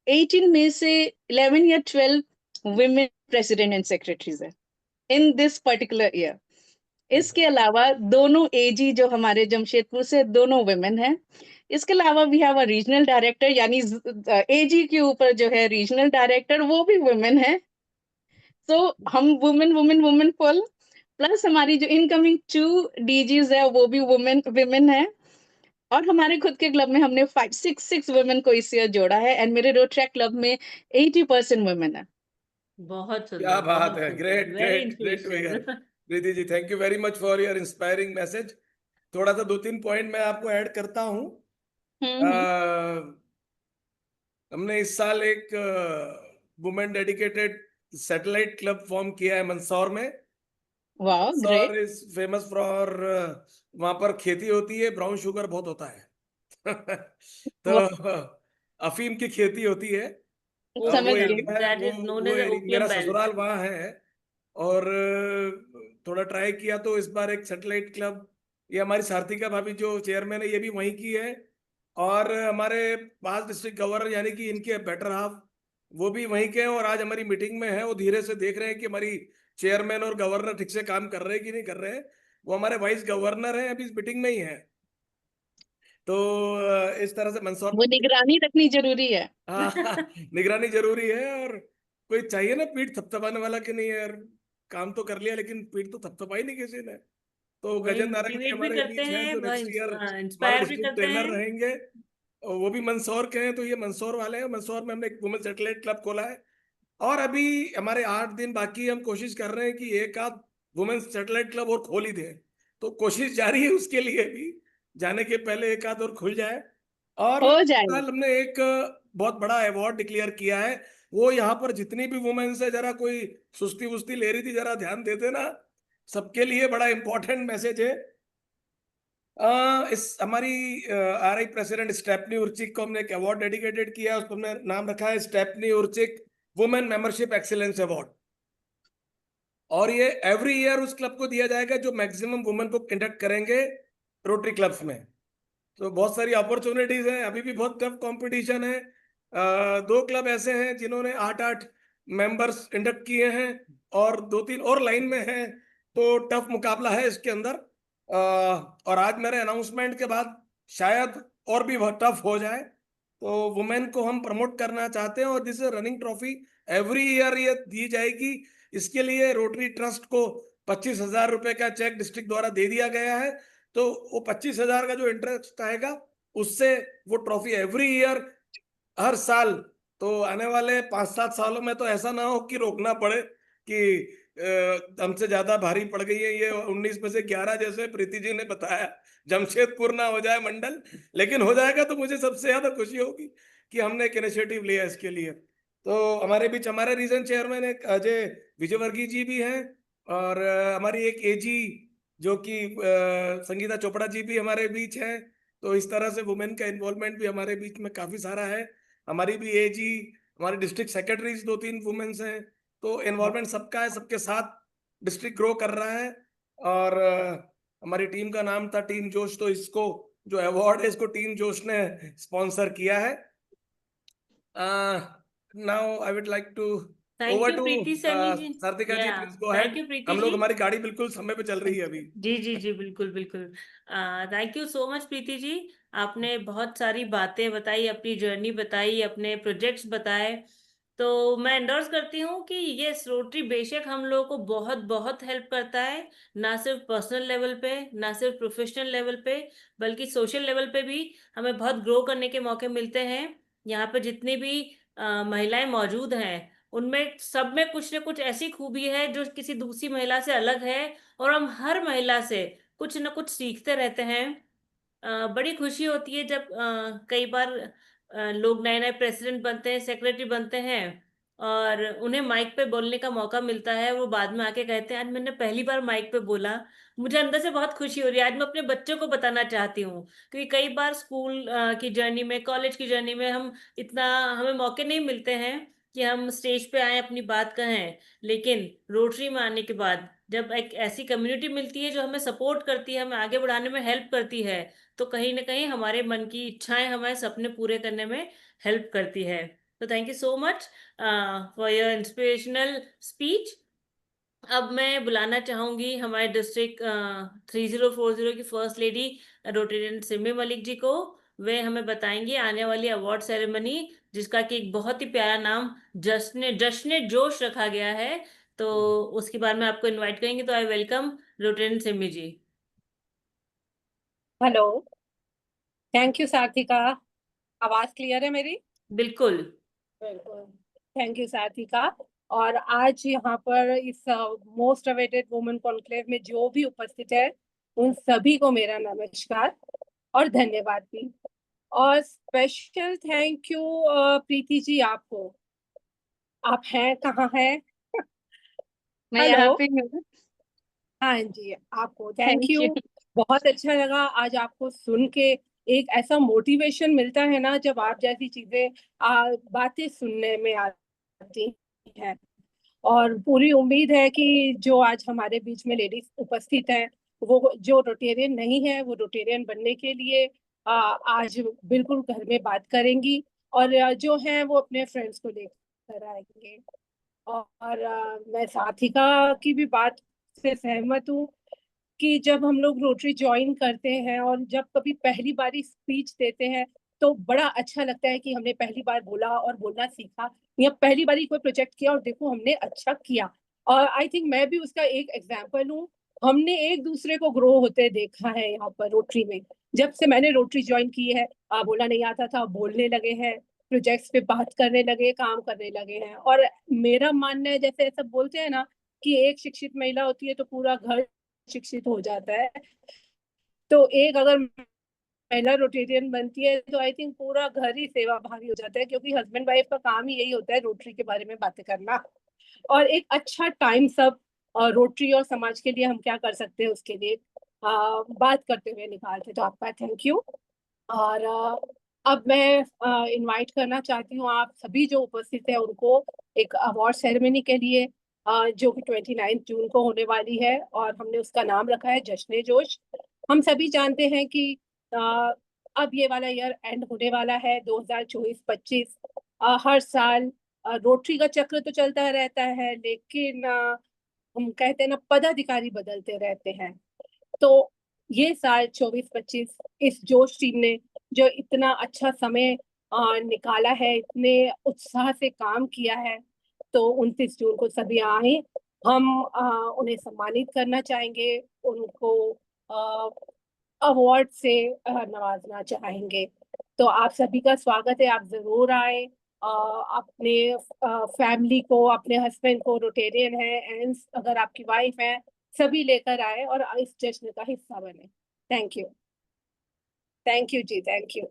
18 में से 11 या 12 वुमेन प्रेसिडेंट एंड सेक्रेटरीज है इन दिस पर्टिकुलर ईयर। इसके अलावा दोनों एजी जो हमारे जमशेदपुर से, दोनों वुमेन हैं। इसके अलावा we have a regional director, यानी एजी के ऊपर जो है रीजनल डायरेक्टर, वो भी वुमेन है। तो हम women women women full, plus हमारी जो इनकमिंग 2 डीजीज है वो भी वुमेन है। और हमारे खुद के क्लब में हमने 6 वुमेन को इस ईयर जोड़ा है, एंड मेरे रोट्रैक क्लब में 80% वुमेन है। बहुत क्या सुंदर, बात बहुत है, सुंदर, great very great great to hear. Inspirational. Preeti ji, thank you very much for your inspiring message. थोड़ा सा 2-3 पॉइंट मैं आपको ऐड करता हूँ। हम्म। हमने इस साल एक women dedicated satellite club form किया है मंदसौर में। वाह, great. Mandsaur is famous for, वहां पर खेती होती है, ब्राउन शुगर बहुत होता है। तो अफीम की खेती होती है। वो समझ गई। एरिया है, दैट इज नोन वो एज एरिया, मेरा ओपियम बेल्ट। ससुराल वहाँ है। और थोड़ा ट्राई किया तो इस बार एक सैटेलाइट क्लब, ये हमारी सारथिका भाभी जो चेयरमैन है, ये भी वहीं की है। और हमारे पास डिस्ट्रिक्ट गवर्नर यानी कि इनके बेटर हाफ, वो भी वहीं के हैं, और आज हमारी मीटिंग में है। वो धीरे से देख रहे हैं कि हमारी चेयरमैन और गवर्नर ठीक से काम कर रहे हैं कि नहीं कर रहे हैं। वो हमारे वाइस गवर्नर हैं, अभी इस मीटिंग में ही है। तो इस तरह से मंदसौर वो निगरानी रखनी जरूरी है। हाँ निगरानी जरूरी है। और कोई चाहिए ना पीठ थपथपाने वाला कि नहीं यार, काम तो कर लिया लेकिन पीठ तो थपथपाई नहीं किसी ने। तो वही गजेंद्र नारंग जी मोटिवेट भी हमारे करते बीच हैं, हैं, जो नेक्स्ट ईयर बहुत हमारे इंस्पायर भी डिस्ट्रिक्ट करते ट्रेनर हैं। रहेंगे। और वो भी मंदसौर के हैं, तो ये मंदसौर वाले हैं। मंदसौर में हमने एक वुमेन सेटेलाइट क्लब खोला है, और अभी हमारे 8 दिन बाकी। हम कोशिश कर रहे हैं कि एक आध वुमेन सेटेलाइट क्लब और खोल ही दें। तो कोशिश जारी है उसके लिए भी, जाने के पहले एक आध और खुल जाए। और हो जाएगा। कल हमने एक बहुत बड़ा अवार्ड डिक्लेयर किया है। वो यहाँ पर जितनी भी वुमेन से जरा कोई सुस्ती वुस्ती ले रही थी, जरा ध्यान देते ना, सबके लिए बड़ा इंपॉर्टेंट मैसेज है। इस हमारी आरआई प्रेसिडेंट स्टेपनी उर्चिक को हमने एक अवार्ड डेडिकेटेड किया है। उसको हमने नाम रखा है Stephanie Urchick women membership excellence award. और ये एवरी ईयर उस क्लब को दिया जाएगा जो मैक्सिमम वुमेन को कंडक्ट करेंगे रोटरी क्लब्स में। तो बहुत सारी अपॉर्चुनिटीज हैं, अभी भी बहुत टफ कंपटीशन है। 2 क्लब ऐसे हैं जिन्होंने 8-8 मेंबर्स इंडक्ट किए हैं, और 2-3 और लाइन में हैं। तो टफ मुकाबला है इसके अंदर। और आज मेरे अनाउंसमेंट के बाद शायद और भी बहुत टफ हो जाए। तो वुमेन को हम प्रमोट करना चाहते हैं, और this running trophy every year ये दी जाएगी। इसके लिए रोटरी ट्रस्ट को 25,000 रुपए का चेक डिस्ट्रिक्ट द्वारा दे दिया गया है। तो वो 25,000 का जो इंटरेस्ट आएगा, उससे वो ट्रॉफी एवरी ईयर, हर साल। तो आने वाले 5-7 सालों में तो ऐसा ना हो कि रोकना पड़े कि हमसे ज्यादा भारी पड़ गई है ये 19 में से 11, जैसे प्रीति जी ने बताया, जमशेदपुर ना हो जाए मंडल। लेकिन हो जाएगा तो मुझे सबसे ज्यादा खुशी होगी कि हमने एक इनिशिएटिव लिया इसके लिए। तो हमारे बीच हमारे रीजन चेयरमैन एक अजय विजयवर्गीय जी भी हैं, और हमारी एक एजी जो कि संगीता चोपड़ा जी भी हमारे बीच हैं। तो इस तरह से वुमेन का इन्वॉल्वमेंट भी हमारे बीच में काफी सारा है। हमारी भी एजी, हमारे डिस्ट्रिक्ट सेक्रेटरीज 2-3 वुमेन्स हैं। तो इन्वॉल्वमेंट सबका है, सबके साथ डिस्ट्रिक्ट ग्रो कर रहा है। और हमारी टीम का नाम था टीम जोश, तो इसको जो अवार्ड है इसको टीम जोश ने स्पॉन्सर किया है। Now I would like to thank over you to Preeti Saini ji. Sarthika ji, या please go thank ahead. You Preeti हम जी। लोग, हमारी गाड़ी बिल्कुल समय पे चल रही है अभी। जी जी जी, बिल्कुल बिल्कुल। Thank you so much Preeti ji. आपने बहुत सारी बातें बताई, अपनी जर्नी बताई, अपने प्रोजेक्ट्स बताए। तो मैं एंडोर्स करती हूँ कि ये रोटरी बेशक हम लोगों को बहुत बहुत हेल्प करता है, ना सिर्फ पर्सनल लेवल पे, ना सिर्फ प्रोफेशनल लेवल पे, बल्कि सोशल लेवल पे भी हमें बहुत ग्रो करने के मौके मिलते हैं। यहाँ पे जितनी भी महिलाएं मौजूद हैं, उनमें सब में कुछ न कुछ ऐसी खूबी है जो किसी दूसरी महिला से अलग है, और हम हर महिला से कुछ न कुछ सीखते रहते हैं। बड़ी खुशी होती है जब कई बार लोग नए नए प्रेसिडेंट बनते हैं, सेक्रेटरी बनते हैं, और उन्हें माइक पे बोलने का मौका मिलता है। वो बाद में आके कहते हैं आज मैंने पहली बार माइक पे बोला। मुझे अंदर से बहुत खुशी हो रही है। आज मैं अपने बच्चों को बताना चाहती हूँ, क्योंकि कई बार स्कूल की जर्नी में, कॉलेज की जर्नी में हम इतना, हमें मौके नहीं मिलते हैं कि हम स्टेज पे आए अपनी बात कहें। लेकिन रोटरी में आने के बाद जब एक ऐसी कम्युनिटी मिलती है जो हमें सपोर्ट करती है, हमें आगे बढ़ाने में हेल्प करती है, तो कहीं ना कहीं हमारे मन की इच्छाएं, हमारे सपने पूरे करने में हेल्प करती है। तो thank you so much for your inspirational speech. अब मैं बुलाना चाहूंगी हमारे डिस्ट्रिक्ट 3040 की first lady Rotarian Simi Malik ji को। वे हमें बताएंगे आने वाली अवार्ड सेरेमनी, जिसका कि एक बहुत ही प्यारा नाम जश्न जश्न जोश रखा गया है। तो उसके बारे में आपको इनवाइट करेंगे। तो I welcome Rotarian Simi ji. Hello, thank you Sathika. आवाज क्लियर है मेरी? बिल्कुल। बिल्कुल। Thank you Sathika. और आज यहाँ पर इस मोस्ट अवेटेड वुमेन कॉन्क्लेव में जो भी उपस्थित है, उन सभी को मेरा नमस्कार और धन्यवाद भी। और special thank you Preeti ji आपको। आप हैं कहाँ हैं? मैं हेलो। यहाँ पे हूँ। हाँ जी, आपको थैंक थैंक यू। यू। बहुत अच्छा लगा आज आपको सुन के। एक ऐसा मोटिवेशन मिलता है ना जब आप जैसी चीजें बातें सुनने में आती है। और पूरी उम्मीद है कि जो आज हमारे बीच में लेडीज उपस्थित हैं, वो जो रोटेरियन नहीं है वो रोटेरियन बनने के लिए आज बिल्कुल घर में बात करेंगी, और जो हैं वो अपने फ्रेंड्स को लेकर आएंगे। और मैं साथिका की भी बात से सहमत हूँ कि जब हम लोग रोटरी ज्वाइन करते हैं और जब कभी पहली बारी स्पीच देते हैं तो बड़ा अच्छा लगता है कि हमने पहली बार बोला और बोलना सीखा, या पहली बारी कोई प्रोजेक्ट किया और देखो हमने अच्छा किया। और आई थिंक मैं भी उसका एक एग्जाम्पल हूँ। हमने एक दूसरे को ग्रो होते देखा है यहाँ पर रोटरी में। जब से मैंने रोटरी ज्वाइन की है, बोलना नहीं आता था, बोलने लगे हैं, प्रोजेक्ट्स पे बात करने लगे, काम करने लगे हैं। और मेरा मानना है, जैसे सब बोलते हैं ना कि एक शिक्षित महिला होती है तो पूरा घर शिक्षित हो जाता है, तो एक अगर महिला रोटेरियन बनती है तो आई थिंक पूरा घर ही सेवा भावी हो जाता है, क्योंकि हस्बैंड वाइफ का काम ही यही होता है रोटरी के बारे में बातें करना। और एक अच्छा टाइम सब रोटरी और समाज के लिए हम क्या कर सकते हैं उसके लिए बात करते हुए निकालते। तो आपका थैंक यू। और अब मैं इनवाइट करना चाहती हूँ आप सभी जो उपस्थित है उनको एक अवार्ड सेरेमनी के लिए, जो कि 29 जून को होने वाली है, और हमने उसका नाम रखा है जश्न जोश। हम सभी जानते हैं कि अब ये वाला ईयर एंड होने वाला है 2024-25। हर साल रोटरी का चक्र तो चलता रहता है, लेकिन हम कहते हैं ना पदाधिकारी बदलते रहते हैं। तो ये साल 24-25 इस जोश टीम ने जो इतना अच्छा समय निकाला है, इतने उत्साह से काम किया है, तो 29 जून को सभी आए। हम उन्हें सम्मानित करना चाहेंगे, उनको अवार्ड से नवाजना चाहेंगे। तो आप सभी का स्वागत है, आप जरूर आए। अपने फैमिली को, अपने हस्बैंड को, रोटेरियन है एंड अगर आपकी वाइफ है, सभी लेकर आए और इस जश्न का हिस्सा बने। थैंक यू, थैंक यू जी, थैंक यू।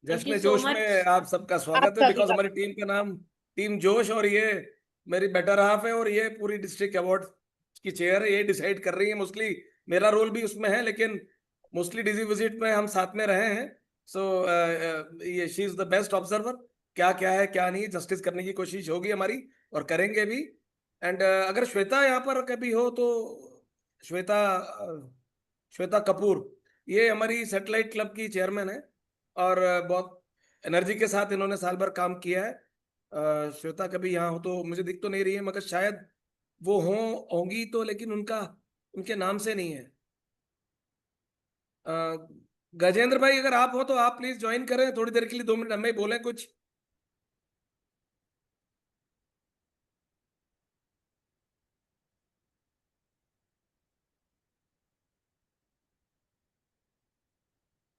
थैंक यू जश्न सो जोश मच। में आप सबका आप स्वागत है, सभी बिकॉज का हमारी टीम का नाम टीम जोश, और ये मेरी बेटर हाफ है, और ये पूरी डिस्ट्रिक्ट अवार्ड की चेयर है, ये डिसाइड कर रही है। मोस्टली मेरा रोल भी उसमें है, लेकिन मोस्टली डीजी विजिट में हम साथ में रहे हैं। सो ये she is the best observer, क्या क्या है क्या नहीं, जस्टिस करने की कोशिश होगी हमारी और करेंगे भी। एंड अगर श्वेता यहाँ पर कभी हो तो श्वेता श्वेता कपूर, ये हमारी सैटेलाइट क्लब की चेयरमैन है, और बहुत एनर्जी के साथ इन्होंने साल भर काम किया है। श्वेता कभी यहाँ हो तो, मुझे दिख तो नहीं रही है, मगर शायद वो होंगी तो, लेकिन उनका उनके नाम से नहीं है। अ, गजेंद्र भाई अगर आप हो तो आप प्लीज ज्वाइन करें थोड़ी देर के लिए, 2 मिनट हमें बोलें कुछ।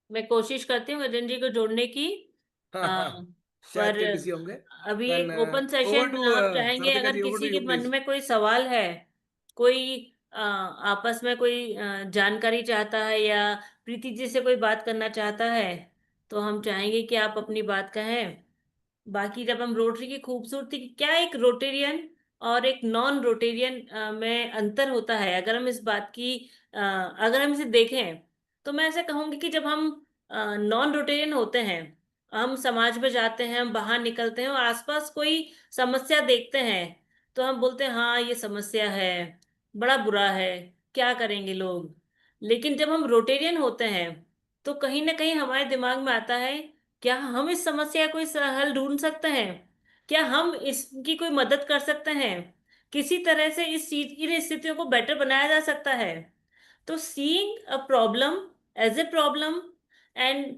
मैं कोशिश करती हूँ गजेंद्र जी को जोड़ने की, हाँ हाँ, अ, शायद पर के बिजी होंगे। अभी देन एक ओपन ओवर सेशन टू आप चाहेंगे, सारिका अगर जी, ओवर टू किसी के यू मन प्लीज। में कोई सवाल है, कोई आपस में कोई जानकारी चाहता है, या प्रीति जी से कोई बात करना चाहता है, तो हम चाहेंगे कि आप अपनी बात कहें। बाकी जब हम रोटरी की खूबसूरती, क्या एक रोटेरियन और एक नॉन रोटेरियन में अंतर होता है, अगर हम इस बात की अगर हम इसे देखें, तो मैं ऐसे कहूंगी कि जब हम नॉन रोटेरियन होते हैं, हम समाज में जाते हैं, हम बाहर निकलते हैं और आसपास कोई समस्या देखते हैं, तो हम बोलते हैं हाँ ये समस्या है, बड़ा बुरा है, क्या करेंगे लोग। लेकिन जब हम रोटेरियन होते हैं, तो कहीं ना कहीं हमारे दिमाग में आता है, क्या हम इस समस्या को इस हल ढूंढ सकते हैं, क्या हम इसकी कोई मदद कर सकते हैं, किसी तरह से इस चीज इन स्थितियों को बेटर बनाया जा सकता है। तो seeing a problem as a problem and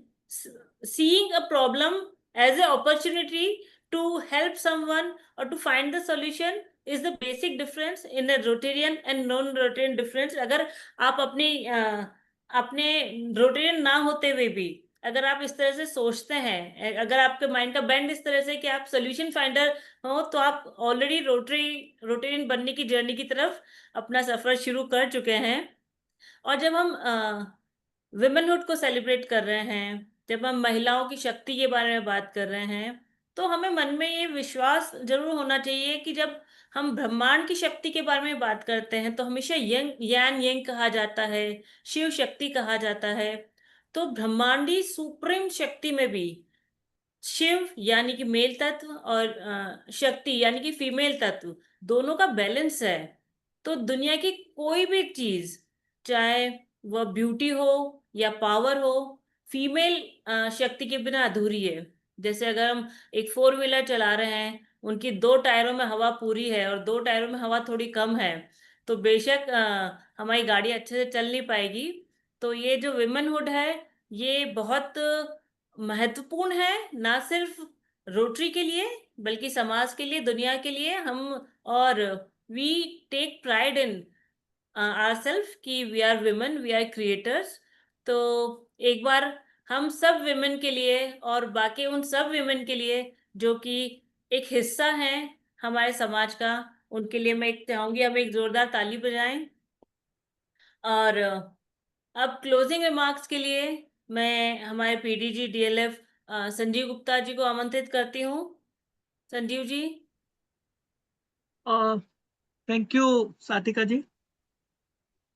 seeing a problem as an opportunity to help someone or to find the solution is the basic difference in a Rotarian and non-Rotarian difference। अगर आप अपने Rotarian ना होते हुए भी अगर आप इस तरह से सोचते हैं, अगर आपके माइंड का बैंड इस तरह से कि आप सोल्यूशन फाइंडर हो, तो आप ऑलरेडी रोटेरियन बनने की जर्नी की तरफ अपना सफर शुरू कर चुके हैं। और जब हम विमेनहुड को सेलिब्रेट कर रहे हैं, जब हम महिलाओं की शक्ति के बारे में बात कर रहे हैं, तो हमें मन में ये विश्वास जरूर होना चाहिए कि जब हम ब्रह्मांड की शक्ति के बारे में बात करते हैं, तो हमेशा यंग यान यंग कहा जाता है, शिव शक्ति कहा जाता है। तो ब्रह्मांडी सुप्रीम शक्ति में भी शिव यानी कि मेल तत्व और शक्ति यानी कि फीमेल तत्व, दोनों का बैलेंस है। तो दुनिया की कोई भी चीज, चाहे वह ब्यूटी हो या पावर हो, फीमेल शक्ति के बिना अधूरी है। जैसे अगर हम एक 4 व्हीलर चला रहे हैं, उनकी 2 टायरों में हवा पूरी है और 2 टायरों में हवा थोड़ी कम है, तो बेशक हमारी गाड़ी अच्छे से चल नहीं पाएगी। तो ये जो विमेनहुड है ये बहुत महत्वपूर्ण है, ना सिर्फ रोटरी के लिए बल्कि समाज के लिए, दुनिया के लिए। हम और we take pride in ourselves कि we are women, we are creators. तो एक बार हम सब विमेन के लिए और बाकी उन सब विमेन के लिए जो कि एक हिस्सा हैं हमारे समाज का, उनके लिए मैं एक चाहूंगी हम एक जोरदार ताली बजाएं। और अब क्लोजिंग रिमार्क्स के लिए मैं हमारे पीडीजी डीएलएफ संजीव गुप्ता जी को आमंत्रित करती हूँ। संजीव जी। थैंक यू सातिका जी।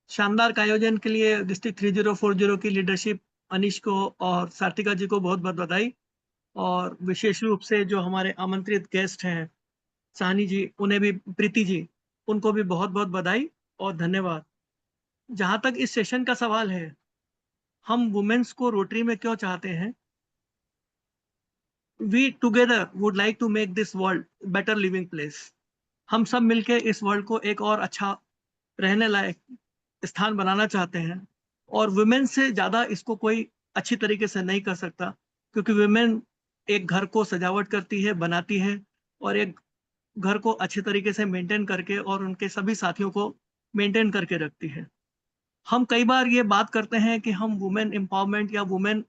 शानदार का आयोजन के लिए डिस्ट्रिक्ट 3040 की लीडरशिप अनीश को और सातिका जी को बहुत बहुत बधाई। और विशेष रूप से जो हमारे आमंत्रित गेस्ट हैं सानी जी, उन्हें भी, प्रीति जी, उनको भी बहुत बहुत बधाई और धन्यवाद। जहां तक इस सेशन का सवाल है, हम वुमेन्स को रोटरी में क्यों चाहते हैं? We together would like to make this world better living place. हम सब मिलके इस वर्ल्ड को एक और अच्छा रहने लायक स्थान बनाना चाहते हैं। और वुमेन से ज़्यादा इसको कोई अच्छी तरीके से नहीं कर सकता, क्योंकि वुमेन एक घर को सजावट करती है, बनाती है, और एक घर को अच्छे तरीके से मेंटेन करके और उनके सभी साथियों को मेंटेन करके रखती है। हम कई बार ये बात करते हैं कि हम वुमेन एम्पावरमेंट या वुमेन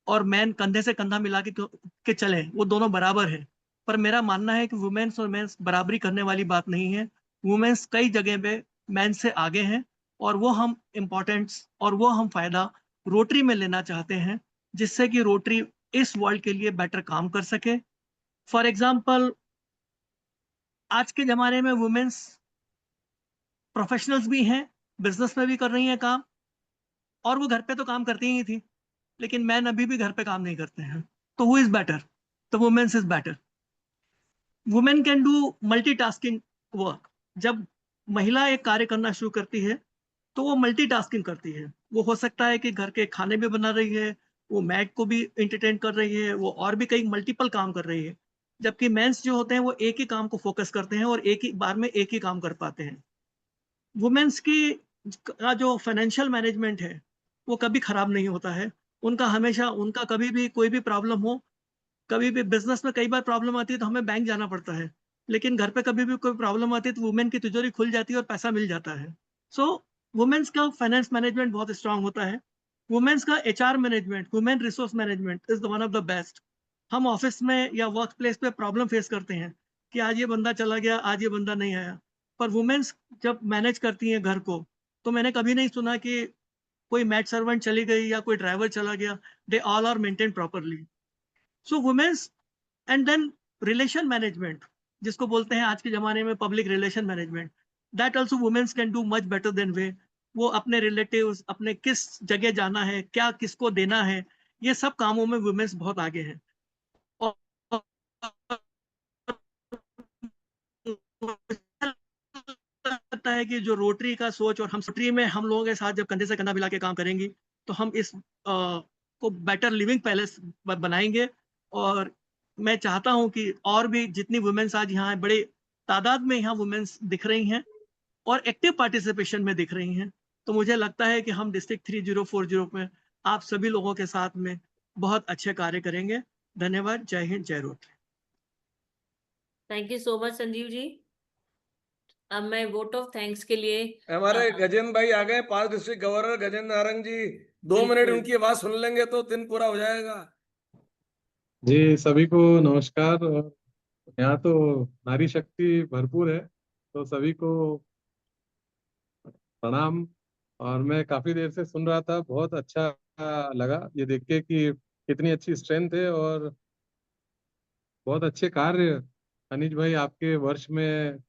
और मैन कंधे से कंधा मिला के चले, वो दोनों बराबर है। पर मेरा मानना है कि वुमेन्स और मेंस बराबरी करने वाली बात नहीं है। वुमेन्स कई जगह पे मैन से आगे हैं, और वो हम इम्पोर्टेंस और वो हम फायदा रोटरी में लेना चाहते हैं, जिससे कि रोटरी इस वर्ल्ड के लिए बेटर काम कर सके। फॉर एग्जाम्पल, आज के जमाने में वुमेन्स प्रोफेशनल्स भी हैं, बिजनेस में भी कर रही हैं काम, और वो घर पे तो काम करती ही थी, लेकिन मैन अभी भी घर पे काम नहीं करते हैं। तो who is better? The women's is better. Women can do multitasking work. जब महिला एक कार्य करना शुरू करती है तो वो मल्टीटास्किंग करती है। वो हो सकता है कि घर के खाने भी बना रही है, वो मैट को भी एंटरटेन कर रही है, वो और भी कई मल्टीपल काम कर रही है। जबकि मेंस जो होते हैं वो एक ही काम को फोकस करते हैं और एक ही बार में एक ही काम कर पाते हैं। वुमेन्स की का जो फाइनेंशियल मैनेजमेंट है वो कभी खराब नहीं होता है। उनका हमेशा, उनका कभी भी कोई भी प्रॉब्लम हो, कभी भी बिजनेस में कई बार प्रॉब्लम आती है तो हमें बैंक जाना पड़ता है, लेकिन घर पे कभी भी कोई प्रॉब्लम आती है तो वुमेन की तिजोरी खुल जाती है और पैसा मिल जाता है। सो वुमेन्स का फाइनेंस मैनेजमेंट बहुत स्ट्रांग होता है। वुमेन्स का HR management, women resource management is one of the best. हम ऑफिस में या वर्क प्लेस पे प्रॉब्लम फेस करते हैं कि आज ये बंदा चला गया, आज ये बंदा नहीं आया, पर वुमेन्स जब मैनेज करती हैं घर को, तो मैंने कभी नहीं सुना कि कोई मैड सर्वेंट चली गई या कोई ड्राइवर चला गया। They all are maintain properly. So womens, and then relation management, जिसको बोलते हैं आज के जमाने में public relation management, that also womens can do much better than वे। वो अपने रिलेटिव्स, अपने किस जगह जाना है, क्या किसको देना है, ये सब कामों में वुमेन्स बहुत आगे हैं। और लगता है कि जो रोटरी का सोच, और हम रोटरी में हम लोगों के साथ जब कंधे से कंधा मिला के काम करेंगे तो हम इस को बेटर लिविंग पैलेस बनाएंगे। और मैं चाहता हूं कि और भी जितनी वुमेन्स आज यहाँ बड़े तादाद में यहाँ वुमेन्स दिख रही हैं और एक्टिव पार्टिसिपेशन में दिख रही हैं, तो मुझे लगता है कि हम डिस्ट्रिक्ट 3040 में आप सभी लोगों के साथ में बहुत अच्छे कार्य करेंगे। धन्यवाद। जय हिंद, जय Rotary. Thank you so much Sanjeev ji. अब मैं वोट ऑफ थैंक्स के लिए हमारे गजेंद्र भाई आ गए, 5 डिस्ट्रिक्ट गवर्नर गजेंद्र नारंग जी। 2 मिनट बिल्कुल। उनकी आवाज सुन लेंगे तो दिन पूरा हो जाएगा। जी, सभी को नमस्कार। और यहाँ तो नारी शक्ति भरपूर है, तो सभी को प्रणाम। और मैं काफी देर से सुन रहा था, बहुत अच्छा लगा ये देख के कि कितनी अच्छी स्ट्रेंथ है और बहुत अच्छे कार्य अनिश भाई आपके वर्ष में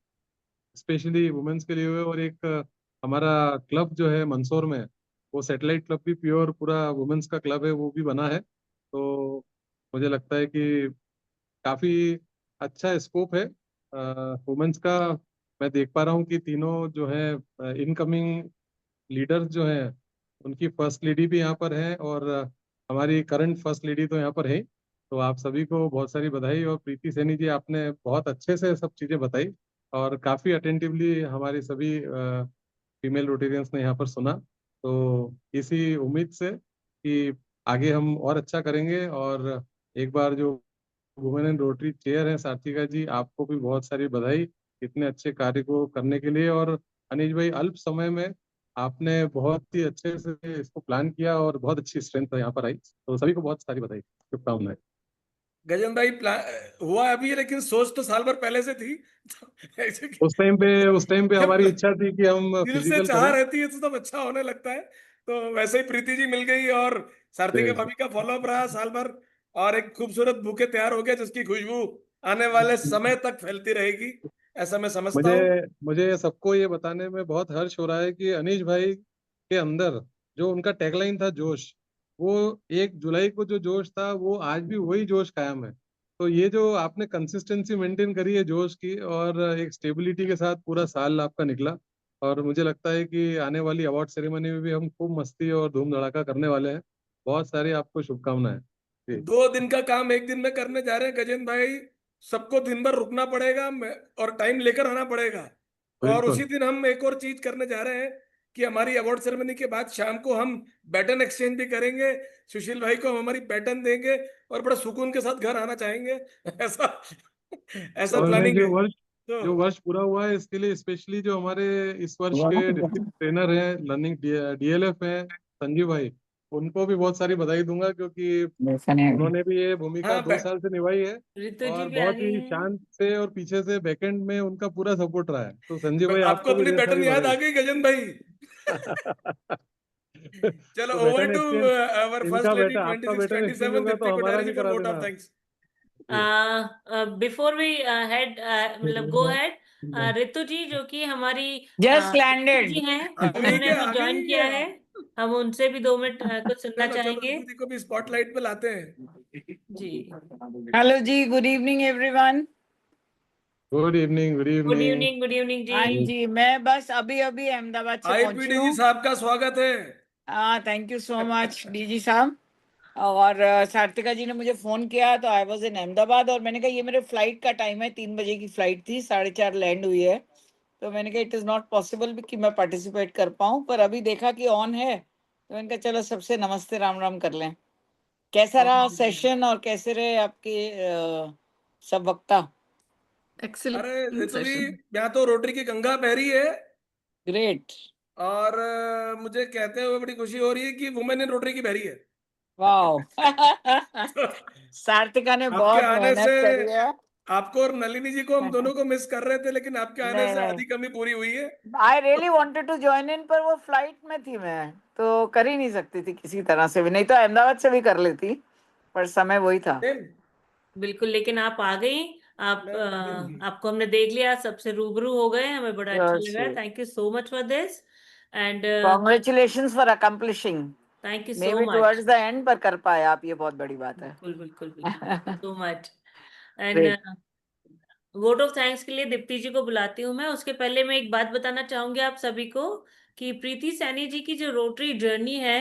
स्पेशली वुमेन्स के लिए हुए। और एक हमारा क्लब जो है मंदसौर में, वो सैटेलाइट क्लब भी प्योर पूरा वुमेन्स का क्लब है, वो भी बना है। तो मुझे लगता है कि काफी अच्छा स्कोप है वुमेन्स का। मैं देख पा रहा हूँ कि तीनों जो है इनकमिंग लीडर्स जो हैं, उनकी फर्स्ट लेडी भी यहाँ पर है, और हमारी करंट फर्स्ट लेडी तो यहाँ पर है। तो आप सभी को बहुत सारी बधाई। और प्रीति सैनी जी, आपने बहुत अच्छे से सब चीज़ें बताई और काफ़ी अटेंटिवली हमारी सभी फीमेल रोटेरियंस ने यहाँ पर सुना। तो इसी उम्मीद से कि आगे हम और अच्छा करेंगे। और एक बार जो वुमेन इन रोटरी चेयर है सात्विका जी, आपको भी बहुत सारी बधाई इतने अच्छे कार्य को करने के लिए। और अनीश भाई, अल्प समय में आपने बहुत ही अच्छे से इसको प्लान किया और बहुत अच्छी स्ट्रेंथ यहाँ पर आई। तो सभी को बहुत सारी बधाई, शुभकामनाएं। गजेंद्र भाई, हुआ अभी है, लेकिन सोच तो साल भर पहले से थी। तो ऐसे कि उस टाइम पे जब हमारी इच्छा थी कि हम दिल से फिजिकल चाह करें। रहती है तो सब अच्छा होने लगता है। तो वैसे ही प्रीति जी मिल गई और सार्थिका भाभी का फॉलोअप रहा साल भर, और एक खूबसूरत बुके तैयार हो गया जिसकी खुशबू आने वाले समय तक फैलती रहेगी, ऐसा मैं समझता मुझे हूँ। मुझे सबको ये बताने में बहुत हर्ष हो रहा है कि अनीश भाई के अंदर जो उनका टैगलाइन था, जोश, वो 1 जुलाई को जो जोश था वो आज भी वही जोश कायम है। तो ये जो आपने कंसिस्टेंसी मेंटेन करी है जोश की, और एक स्टेबिलिटी के साथ पूरा साल आपका निकला। और मुझे लगता है कि आने वाली अवार्ड सेरेमनी में भी हम खूब मस्ती और धूम धड़ाका करने वाले हैं। बहुत सारी आपको शुभकामनाएं जी। 2 दिन का काम एक दिन में करने जा रहे हैं गजेंद्र भाई। सबको दिन भर रुकना पड़ेगा और टाइम लेकर आना पड़ेगा। और उसी बिल्कुल। दिन हम एक और चीज करने जा रहे हैं कि हमारी अवार्ड सेरेमनी के बाद शाम को हम बैटन एक्सचेंज भी करेंगे। सुशील भाई को हम हमारी बैटन देंगे और बड़ा सुकून के साथ घर आना चाहेंगे। ऐसा ऐसा और मैं प्लानिंग है। तो जो वर्ष पूरा हुआ है इसके लिए स्पेशली जो हमारे इस वर्ष के डिस्ट्रिक्ट ट्रेनर हैं, लर्निंग डीएलएफ हैं, संजीव भाई, उनको भी बहुत सारी बधाई दूंगा, क्योंकि उन्होंने भी ये भूमिका हाँ, 2 साल से निभाई है। रितु जी और भी आ बहुत गई ही हैं। शांत से और पीछे से बैकएंड में उनका पूरा सपोर्ट रहा है। तो संजीव भाई, आपको आपको भी अपनी ढेर बैटन सारी याद आ बधाई। गई गजेंद्र भाई। चलो, तो over baton to exchange, our first इनका लेडी बेटा, आपका बैटन एक्सचेंज 26-27 होगा दीप्ति तो हमारा कोठारी भी जी फॉर करा वोट ऑफ देना। थैंक्स। जी। बिफोर वी हेड मतलब गो हेड, रितु जी जो कि हमारी जस्ट रितु लैंडेड। जी हैं, आ गई उन्होंने क्या? अभी आ ज्वाइन गई किया क्या? है। हम उनसे भी 2 मिनट कुछ सुनना चलो चलो, चाहेंगे। रितु जी को भी स्पॉटलाइट पे लाते हैं। जी, हेलो जी, good evening everyone. Good evening, good good evening. Evening, good evening हाँ जी। जी, मैं बस अभी अभी अहमदाबाद से पहुंची आईपीडी जी हूँ। साहब का स्वागत है। हाँ, thank you so much DG साहब। और सार्तिका जी ने मुझे फोन किया तो आई वॉज इन अहमदाबाद, और मैंने कहा ये मेरे फ्लाइट का टाइम है, 3 बजे की फ्लाइट थी, 4:30 लैंड हुई है। तो मैंने कहा इट इज नॉट पॉसिबल कि मैं पार्टिसिपेट कर पाऊँ, पर अभी देखा कि ऑन है तो मैंने कहा चलो सबसे नमस्ते राम राम कर लें। कैसा रहा सेशन और कैसे रहे आपके सब वक्ता? अरे रितु जी, यहाँ तो रोटरी की गंगा बह रही है। ग्रेट। और मुझे कहते हुए बड़ी खुशी हो रही है कि वुमेन इन रोटरी की बह रही है। वाओ। तो सार्तिका ने आपके बहुत आने से मेहनत करी है। आपको और नलिनी जी को हम दोनों को मिस कर रहे थे, लेकिन आपके आने नहीं से नहीं, आधी कमी पूरी हुई है। I really wanted to join in, पर वो फ्लाइट में थी, मैं तो कर ही नहीं सकती थी किसी तरह से भी, नहीं तो अहमदाबाद से भी कर लेती, पर समय वही था। बिल्कुल, लेकिन आप आ गई। आप आपको हमने देख लिया, सबसे रूबरू हो गए, हमें बड़ा अच्छा लगा। Thank you so much for this and congratulations for accomplishing, thank you may so be much. Towards the end, पर कर पाए आप, ये बहुत बड़ी बात है। बिल्कुल बिल्कुल बिल्कुल, so much. Great. And vote of thanks के लिए दीप्ति जी को बुलाती हूँ मैं। उसके पहले मैं एक बात बताना चाहूंगी आप सभी को कि प्रीति सैनी जी की जो रोटरी जर्नी है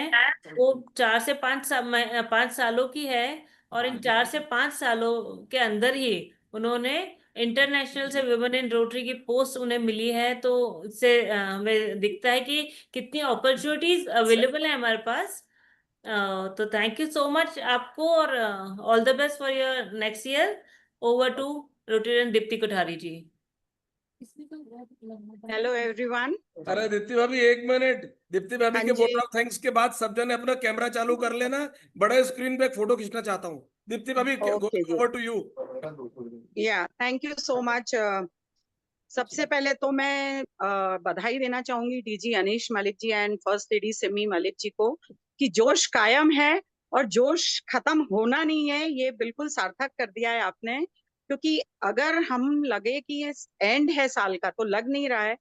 वो 5 सालों की है। और इन 4 से 5 सालों के अंदर ही उन्होंने इंटरनेशनल से वुमेन इन रोटरी की पोस्ट उन्हें मिली है। तो इससे हमें दिखता है कि कितनी अपॉर्चुनिटीज अवेलेबल है हमारे पास। तो थैंक यू सो मच आपको, और all the best for your next year. Over to Rotarian Deepti Kothari ji. Hello everyone. अरे दीप्ति भाभी, 1 मिनट। दीप्ति भाभी हाँ के जी। वोट ऑफ थैंक्स के बाद सब जने अपना कैमरा चालू कर लेना। बड़े स्क्रीन पे एक फोटो खींचना चाहता हूँ। दीप्ति भाभी, ओके जी। Over to you. Yeah thank you so much. सबसे पहले तो मैं बधाई देना चाहूंगी DG Anish Malik ji and first lady Simi Malik ji को कि जोश कायम है और जोश खत्म होना नहीं है, ये बिल्कुल सार्थक कर दिया है आपने। क्योंकि अगर हम लगे कि ये एंड है साल का तो लग नहीं रहा है,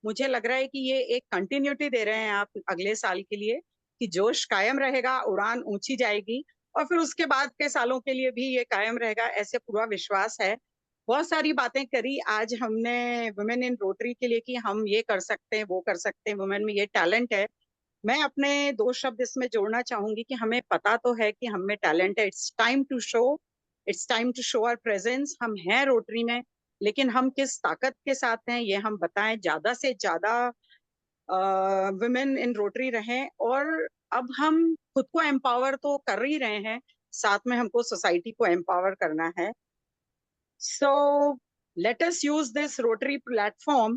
मुझे लग रहा है कि ये एक कंटिन्यूटी दे रहे हैं आप अगले साल के लिए कि जोश कायम रहेगा, उड़ान ऊंची जाएगी और फिर उसके बाद के सालों के लिए भी ये कायम रहेगा, ऐसे पूरा विश्वास है। बहुत सारी बातें करी आज हमने वुमेन इन रोटरी के लिए कि हम ये कर सकते हैं, वो कर सकते हैं, वुमेन में ये टैलेंट है। मैं अपने 2 शब्द इसमें जोड़ना चाहूंगी कि हमें पता तो है कि हम में टैलेंट है। It's time to show, it's time to show our presence. हम हैं रोटरी में, लेकिन हम किस ताकत के साथ हैं ये हम बताएं। ज्यादा से ज्यादा वुमेन इन रोटरी रहें, और अब हम खुद को एम्पावर तो कर ही रहे हैं, साथ में हमको सोसाइटी को एम्पावर करना है. So let us use this Rotary platform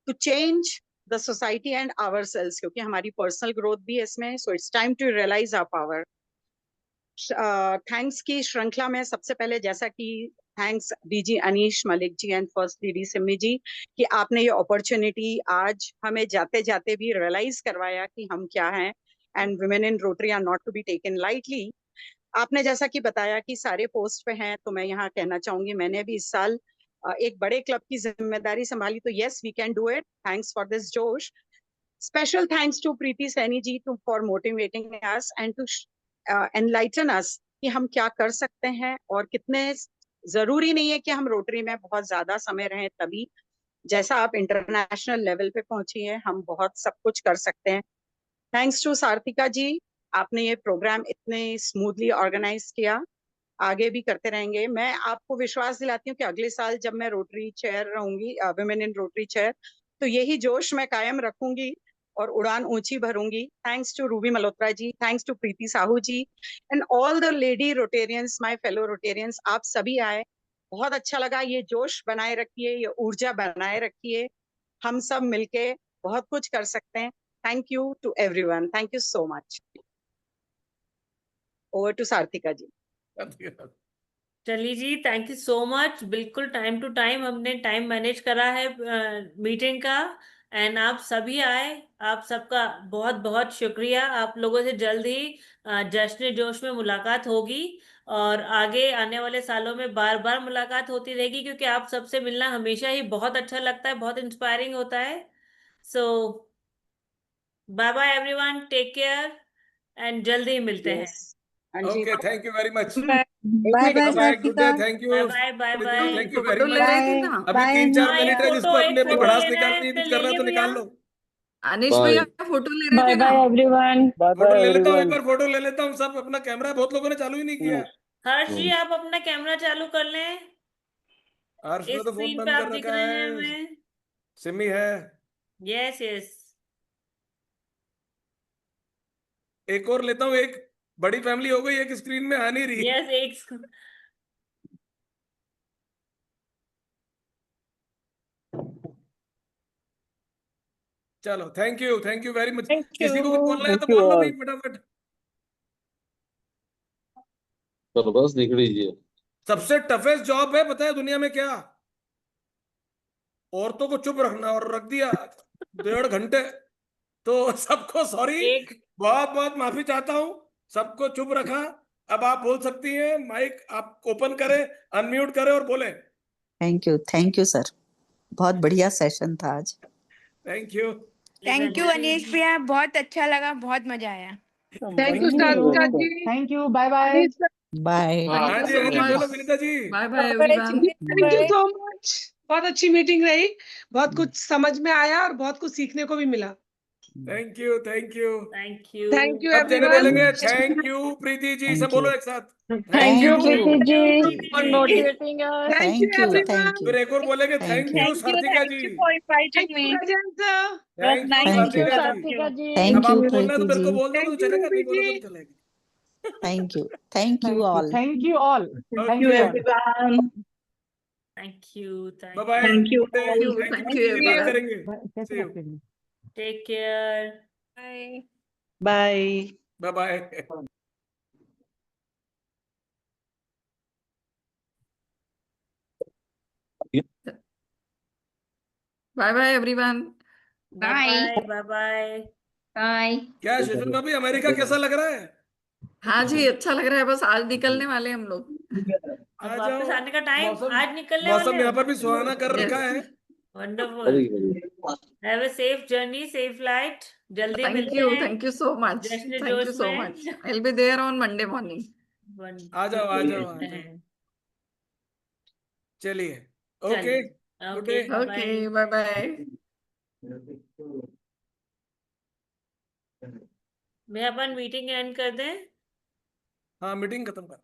to change the society and ourselves, क्योंकि हमारी पर्सनल ग्रोथ भी है इसमें. So it's time to realize our power. Thanks की श्रृंखला में सबसे पहले, जैसा कि thanks DG Anish Malik ji and first lady Simi ji कि आपने ये अपॉर्चुनिटी आज हमें जाते जाते भी रियलाइज करवाया कि हम क्या हैं, and women in Rotary are not to be taken lightly. आपने जैसा कि बताया कि सारे पोस्ट पे हैं, तो मैं यहाँ कहना चाहूंगी मैंने भी इस साल एक बड़े क्लब की जिम्मेदारी संभाली, तो yes we can do it. Thanks for this जोश. Special thanks to Preeti Saini ji for motivating us and to enlighten us कि हम क्या कर सकते हैं, और कितने जरूरी नहीं है कि हम रोटरी में बहुत ज्यादा समय रहें तभी. जैसा आप इंटरनेशनल लेवल पे पहुंची है, हम बहुत सब कुछ कर सकते हैं. थैंक्स टू सार्थिका जी, आपने ये प्रोग्राम इतने स्मूथली ऑर्गेनाइज किया. आगे भी करते रहेंगे. मैं आपको विश्वास दिलाती हूँ कि अगले साल जब मैं रोटरी चेयर रहूंगी, वुमेन इन रोटरी चेयर, तो यही जोश मैं कायम रखूंगी और उड़ान ऊंची भरूंगी. Thanks to Ruby Malhotra ji, thanks to Preeti Sahu ji and all the lady Rotarians, my fellow Rotarians. आप सभी आए, बहुत अच्छा लगा. ये जोश बनाए रखिए, ये ऊर्जा बनाए रखिए. हम सब मिलके बहुत कुछ कर सकते हैं. Thank you to everyone. Thank you so much. Over to Sarthika ji. चली जी, थैंक यू सो मच. बिल्कुल टाइम टू टाइम हमने टाइम मैनेज करा है मीटिंग का, एंड आप सभी आए. आप सबका बहुत बहुत शुक्रिया. आप लोगों से जल्द ही जश्न जोश में मुलाकात होगी, और आगे आने वाले सालों में बार बार मुलाकात होती रहेगी, क्योंकि आप सबसे मिलना हमेशा ही बहुत अच्छा लगता है, बहुत इंस्पायरिंग होता है. So bye bye everyone, take care, and जल्द ही मिलते हैं. Okay, thank you very much. Bye bye Bye bye. Good day. Sarthika. Thank you. Bye bye bye. Thank you very much. Bye अभी बाय 3-4 हाँ, एक मिनट है, जिसको फोटो अपनी अपनी लेना भड़ास है, निकालनी है, तो कुछ करना है लेंगे तो भैया. निकाल लो. अनिश भैया फोटो ले रहे थे ना? एवरीवन. फोटो ले लेता हूँ, एक बार फोटो ले लेता हूँ. सब अपना कैमरा, बहुत लोगों ने चालू ही नहीं किया. हर्ष जी, आप अपना कैमरा चालू कर लें. हर्ष ने इस तो फोन स्क्रीन पे बंद आप कर दिख रखा रहे हैं है. हमें. सिमी है. Yes yes. एक और लेता हूँ. एक बड़ी फैमिली हो गई, एक स्क्रीन में आ नहीं रही. यस, एक चलो, thank you very much. Thank किसी को भी you. बोलना है तो Thank you बोल लो all. भाई, फटाफट. चलो बस देख लीजिए. सबसे टफेस्ट जॉब है पता है दुनिया में क्या? औरतों को चुप रखना. और रख दिया 1.5 घंटे. तो सबको सॉरी, एक बहुत बहुत माफी चाहता हूँ. सबको चुप रखा. अब आप बोल सकती हैं. माइक आप ओपन करें, अनम्यूट करें और बोले. Thank you sir. बहुत बढ़िया सेशन था आज. Thank you. Thank you Anish भैया, बहुत अच्छा लगा, बहुत मजा आया. Thank you, Sarthika ji. Thank you. Bye bye. Bye. हाँ Thank you जी, so हाँ जी, much. बोलो Vinita ji. Bye bye everyone. Thank you so much. बहुत अच्छी मीटिंग रही, बहुत कुछ समझ में आया और बहुत कुछ सीखने को भी मिला. Thank you. Thank you. Thank you अब जने एवरीवन. बोलेंगे थैंक यू प्रीति जी. सब बोलो एक साथ. Thank you, Thank you. Preeti ji, Preeti for ji. motivating us. Thank you Thank you. Everyone. Thank फिर you. एक और बोलेंगे Thank thank you. You Sarthika ji. inviting thank you presence. Thank you Thank you. Sarthika ji. Sarthika ji. Thank अब you, आपको बोलना है तो Preeti मेरे को ji. बोल दो तो थैंक यू चलेगा, नहीं रूबी बोलोगे जी. तो चलेगा. Thank you. Thank you all. Thank you all. Thank you you. everyone. Thank you. Bye bye. Thank you good day. all. Thank Thank you. you बात everyone. करेंगे. See you. Take care. Bye. Bye. Bye bye. Bye bye everyone. Bye bye bye. Bye. क्या शेषन भाभी, America कैसा लग रहा है? हाँ जी, अच्छा लग रहा है. बस आज निकलने वाले हम लोग. अब आ वापस जाओ. आने का टाइम, मौसम आज निकलने वाले मौसम हो. यहाँ पर भी सुहाना कर रखा Yes. है. Wonderful. Have a safe journey, safe flight. जल्दी मिलते हैं Thank you so much. जश्न Thank you जोश so में. much. I'll be there on Monday morning. आ जाओ आ जाओ आ मिलते जाओ. हैं. चलिए. ओके. चलिए. Good okay, day. Bye Okay, bye. bye bye. मैं अपन मीटिंग एंड कर दें. हाँ, मीटिंग खत्म कर.